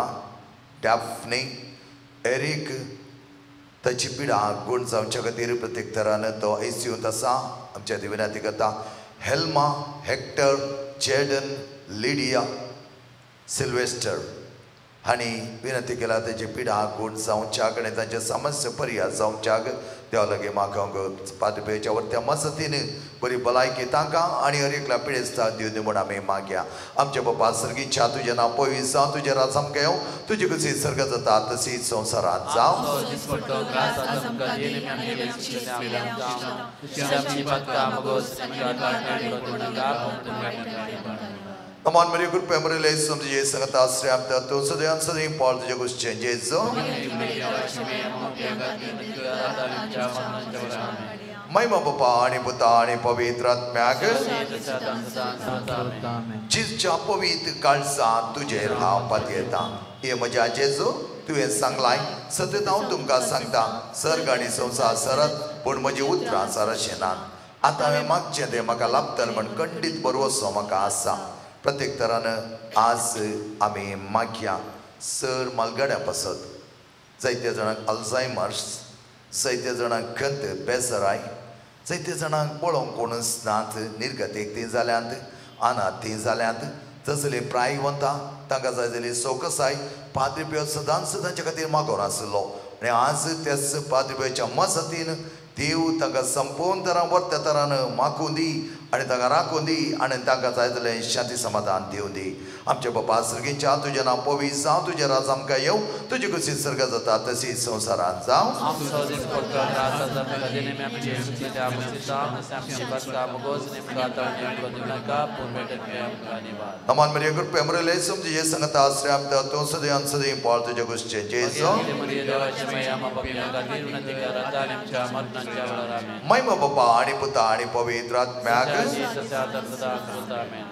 डॅफ्नी एरीक ताची पिडा गूण जावच्या खातीर प्रत्येक तरान तो ICUंत आसा आमच्या ती विनंती करता हेल्मा हेक्टर जेडन लिडिया सिल्वेस्टर हांणी विनंती केला ताची पिडा गूण जावच्याक आनी तांचे समस्या पर्याय जावच्याक देवा लागीं म्हाका पाद्रपेच्या वर्त्या मसतीन बरी भलायकी तांकां आनी हर एकल्या पिडेस्ता दिवन म्हूण आमी मागया आमचे बापा सर्गीच्या तुजें नांव पवित्र जावं तुजें राज आमकां येवं तुजी कशी सर्ग जाता तशीच संवसारांत जावं Aman Maria good memory some the Sangata Sram that those are the answering part of the exchanges. My Mapa and Putani Pavitrat Magus Chis Chapavit Kalsa to Jerha Patieta. Yamaja Jesu to a sang line, Satana Tumka Sangta, Sargani Somsa Sarat, Purmaji Utra Sarashanan. Atame Makche de Makalaptan and Kandit Boroso Makasa. प्रत्येक तरान आज आमी मागया sir मालगाड्या पासत जायत्या जाणांक Alzheimer's जायत्या जाणांक खंत बेसराय जायत्या जाणांक पळोवंक कोणूच नात निर्गतेक ती जाल्यांत अनाथ ती जाल्यांत तसले प्रायवंतां तांकां जाय जाली सोकसाय पाद्रीपेव सदांच तांचे खातीर मागोन आसलो आनी आज त्याच पाद्रीपेवच्या मसतीन देव तांकां संपूर्ण तरां वर्त्या तरान मागून दी आनी तांकां राखून दी आनी तांकां जाय जालें शांती समाधान दिवन दी आमचे बापा सर्गीच्या तुजें नांव पवित्र जावं तुजें राज आमकां येवं तुजी कशी सर्ग जाता तशीच संवसारांत जावं Aman Maria good memory some the Sangata Sram the Tonsadi answer the import to Jagus Jesu. My Papa Ani Putani Pavitrat Magus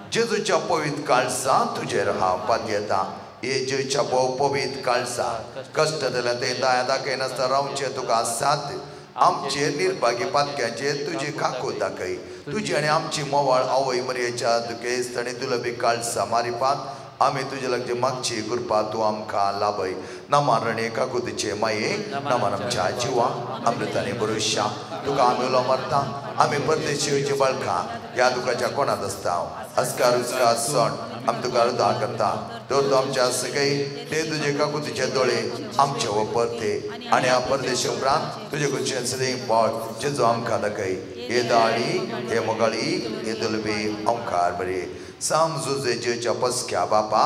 Jesu Chapovit Kalsa to Jerha Patieta. Eju Chapo Povit Kalsa Casta de la Tenda and Akenasta Round Chetuka Sat आमचे निर्भाग्यपातक्याचे तुझे काको दाखय तुझी आणि आमची मोवाळ आवय मर्याच्या दुखेस्त आणि तुला बी काळसा मारिपात आम्ही तुझे लागते मागची कृपा तू आमकां लाभय नमान रणे काकू तुझे माये नमान आमच्या जिवा अमृताने भरोशा तुका आम्ही उलो मारता आम्ही परदेशीची बाळखां ह्या दुखाच्या कोणात आसता अस्कार उस्कार सण आमी तुका अर्दा करता तर तूं आमच्या सगळी ते तुजे काकू तुझे दोळे आमचे वापरते आनी ह्या परदेशी उपरांत तुजे कडच्यान सदैव पावट जेजू आमकां दाखय हे दाळी हे मोगाळी हे दुलबी आमकां बरे साम जुजे जेच्या पसक्या बापा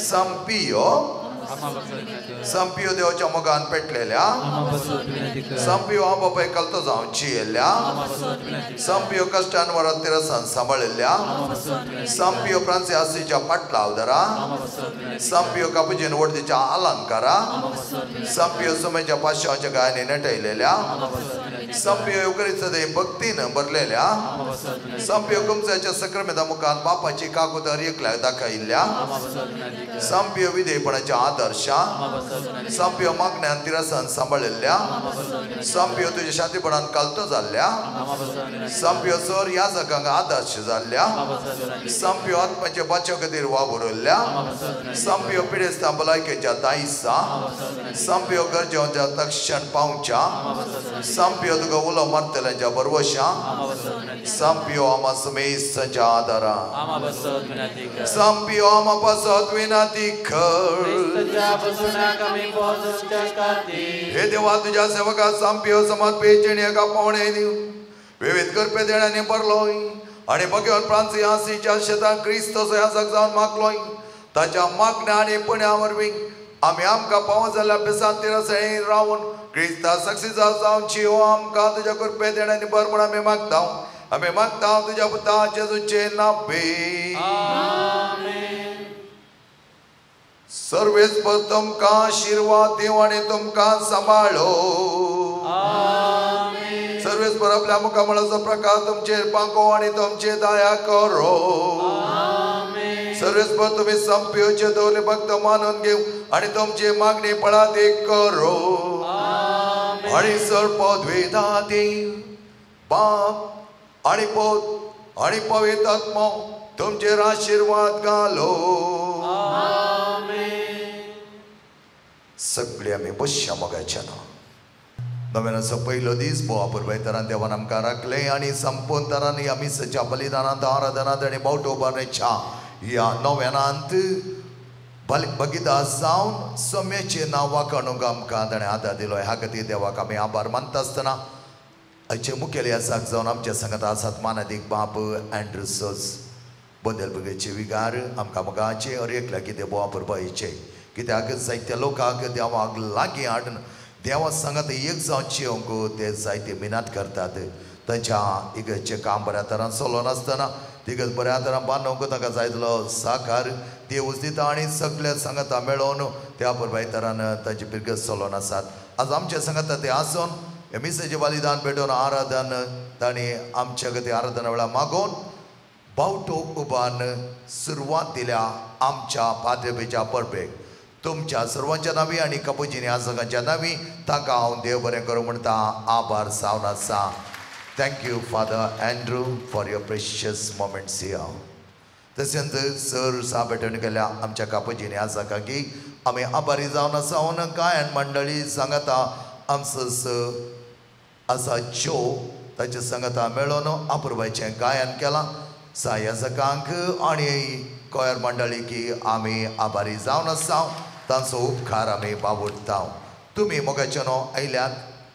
संपियो संपियो देवाच्या मोगान पेटलेल्या संपियो हा बापाय कलतो जावं चियेल्या संपियो कष्टान वरात तिरसान सांबाळिल्ल्या संपियो फ्रांसियासीच्या पाटलावदरा संपियो कापुजीन वर्दीच्या अलंकारा संपियो सुमेच्या पाश्याच्या गायनी नटयलेल्या संपियो युकरिस्ताचे भक्तीन भरलेल्या संपियो कुमसाच्या सक्रामेंता मुखान बापाची काकूतर एकल्याक दाखयिल्ल्या संपियो विधेयपणाच्या आदर्शा संपियो मागण्यान तिरसान सांबाळिल्ल्या संपियो तुझ्या शांतीपणान कालतो जाल्ल्या संपियो सर ह्या जगांक आदर्श जाल्ल्या संपियो आत्म्याच्या बाच्या खातीर वावुरल्ल्या संपियो पिडेस्तां भलायकेच्या दायसा संपियो गरजेच्या तक्षण पावच्या संपियो तुका उलो मारतल्यांच्या बरवशा संपियो आमा समेसाच्या आदारा संपियो आमा पासत विनाती कर हे देवा तुझ्या सेवका संपियो समाज पेचणी एका पावणे दिव विविध करपे देण्याने भरलोय आणि भगवान फ्रांसियासीच्या शेतान क्रिस्तोस ह्या जगजावन मागलोय ताच्या मागण्या आणि पुण्या वरवीं आमी आमकां पावो जाल्ल्या बेसान तिरसाळीन रावून क्रिस्ता सक्सेसा जावची हो आमकां तुज्या कृपे देण्याने भर म्हूण आमी मागता तुज्या पुता जेजूचे नांवे सर्वेस्पर तुमकां आशीर्वाद दिव आनी तुमकां सांबाळो सर्वेस्पर आपल्या मुखामळाचो प्रकाश तुमचेर पांको आनी तुमचे दया करो सर्वस्व तुम्ही संपयोचे दोले भक्त मानून घेऊ आणि तुमची मागणी पळात एक करो आणि सर्पद्वेदा देव बाप आणि पोत आणि पवित्र आत्मा तुमचेर आशीर्वाद घालो सगळे आम्ही बसया मोगाच्या ना नव्यानाचो पयलो दीस बोवा पुरबाय तरान देवान आमकां राखले आनी संपूर्ण तरांनी आमी सच्या बलिदानांत आराधनांत आनी बावटो उबारण्याच्या ह्या नव्यानांत बगिदा जावन सोम्याचे नांव वाखणूंक आमकां ताणें आदार दिलो ह्या खातीर देवाक आमी आभार मानता आसतना आयचे मुखेली आसाक जावन आमच्या सांगात आसात मानादीक बाब अँड्रुसोस बदल बगेचे विगार आमकां मोगाचे अरे एकल्या कितें बोवा पुरबायचे कित्याक जायत्या लोकांक देवाक लागीं हाडून देवा सांगात एक जावची अंक ते जायते मिनात करतात तांच्या इगर्जेचें काम बऱ्या तरान चलो नासतना तिगत बऱ्या तरान बांदूंक ताका जाय जालो साकार देवूच दिता आनी सगळे सांगाता मेळोवन त्या बरोबर तरान तांची पिरगत चलोन आसात आज आमच्या सांगाता ते आसून हे मिसेचें बलिदान पेटोवन आराधन तांणी आमच्या खातीर आराधना वेळा मागोवन बावटो उबान सुरवात दिल्या आमच्या पाद्रपेच्या परबेक तुमच्या सर्वांच्या नावी आणि कपुजीनी आजकांच्या नावी ताका हांव देव बरें करूं म्हणटा आभार सावन आसा thank you father Andrew for your precious moments here तशेंच सर साबेटून केल्या आमच्या कापुजीनी आसा की आमी आभारी जावन आसा काय मंडळी सांगता आमचो आसा जो ताचे सांगता मेळोन अपुरबायचें गायन केलां सायजकांक आनी कोयर मंडळी की आमी आभारी जावन आसा तांचो उपकार आमी बावडटा तुमी मोगाचे न्हू आयल्यात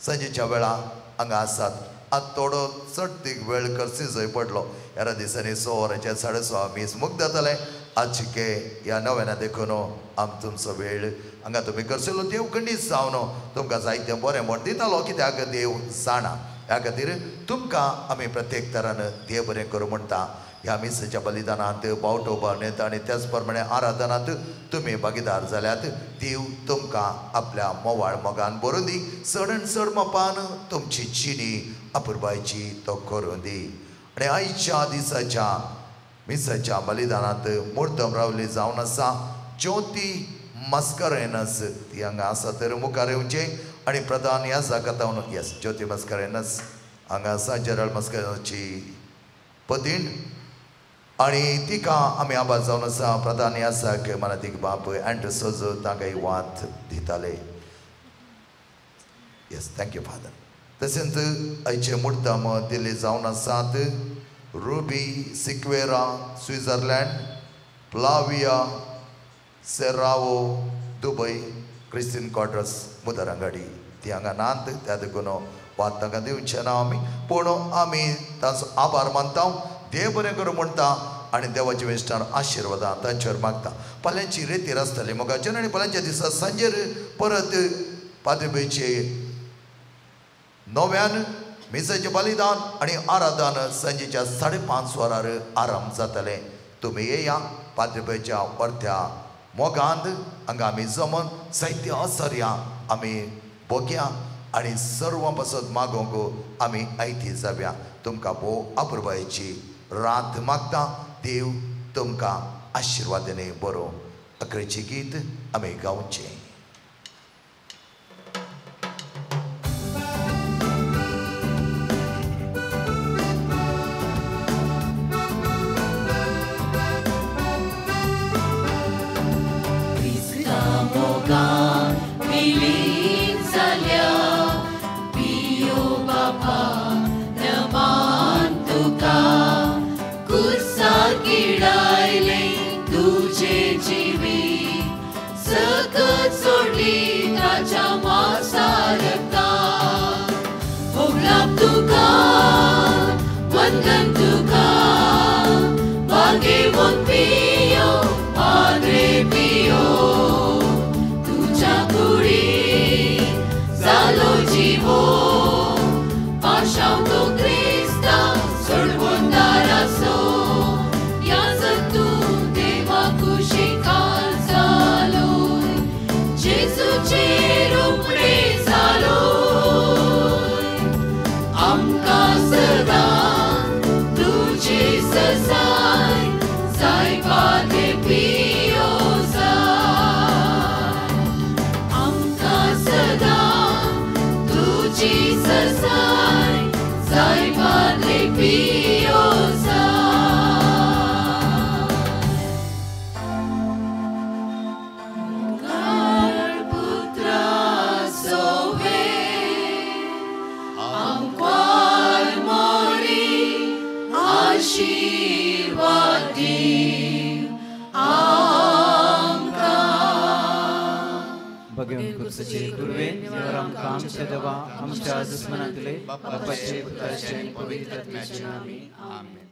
संजेच्या वेळा हांगा आसात आज थोडो चड वेळ करची जंय पडलो ह्या दिसांनी 6 वरांचे 6:30 मीस मुक्त जातले आज शिके ह्या नव्याना देखून आम तुमचो वेळ हांगा तुमी करचेलो देव खंडीत जावन तुमकां जायतें बरें म्हण दितालो कित्याक देव जाणा ह्या खातीर तुमकां आमी प्रत्येक तरान देव बरें करूं म्हणटा ह्या मिसेच्या बलिदानांत बावटो उबारणेंत आनी त्याच प्रमाणे आराधनांत तुमी भागीदार जाल्यात देव तुमकां आपल्या मोवाळ मोगान भरून दी चड चड मोपान तुमची जिणी अपुरबायची तो करून दी आनी आयच्या दिसाच्या मिसेच्या बलिदानांत मुर्तम रावली जावन आसा ज्योती मस्करेनस ती हांगा आसा तर मुखार येवचें आनी प्रधान ह्या जागातावन येस ज्योती मस्करेनस हांगा आसा जेरल मस्करेनसची पतीण आणि तिका आमी आभार जावन आसा प्रधान आसाक मानादीक बाब अँड्रुसोस तांकां ही वात दिताले येस थँक्यू फादर तशेंच आयचे मुर्तम दिल्ली जावन आसात Ruby Sequeira Switzerland Flavia Serrao Dubai Christine quarters Mudrangadi ती हांगा नात त्या देखून वात तांकां दिवचें ना आमी पूण आमी तांचो आभार मानता देव बरें करूं म्हणटा आनी देवाच्या वेस्टार आशिर्वादां तांचेर मागता फाल्यांची रेतीर आसतली मोगाचेर आनी फाल्यांच्या दिसा सांजेर परत पाद्रपेचे नव्यान मिसेचें बलिदान आनी आराधन सांजेच्या 5:30 वरार आराम जातलें तुमी येया पाद्रपेच्या परत्या मोगांत हांगा आमी जमोन साहित्य असर्या आमी भोगया आनी सर्व पासत मागोवंक आमी आयती जाव्या तुमकां भोव अपुरबायेची रात मागता देव तुमकां आशिर्वादाने बरो अकरेचें गीत आमी गावचें Wondan tuka, bagi won pio, Padre Pio, tuja kuri, zalo jivo, pasyam to Krista, servon daraso, yazatu deva kushikal zaloy, Jesu cherum prezaloy, amka sada. Sasai, sai Padre आमकां घेवन कुर्सुचे कुरवेन देवर आमकां आमचे देवा आमच्या दुस्मनांतले बापाचे पुताचे पवित्र आत्म्याचे नामी आमेन.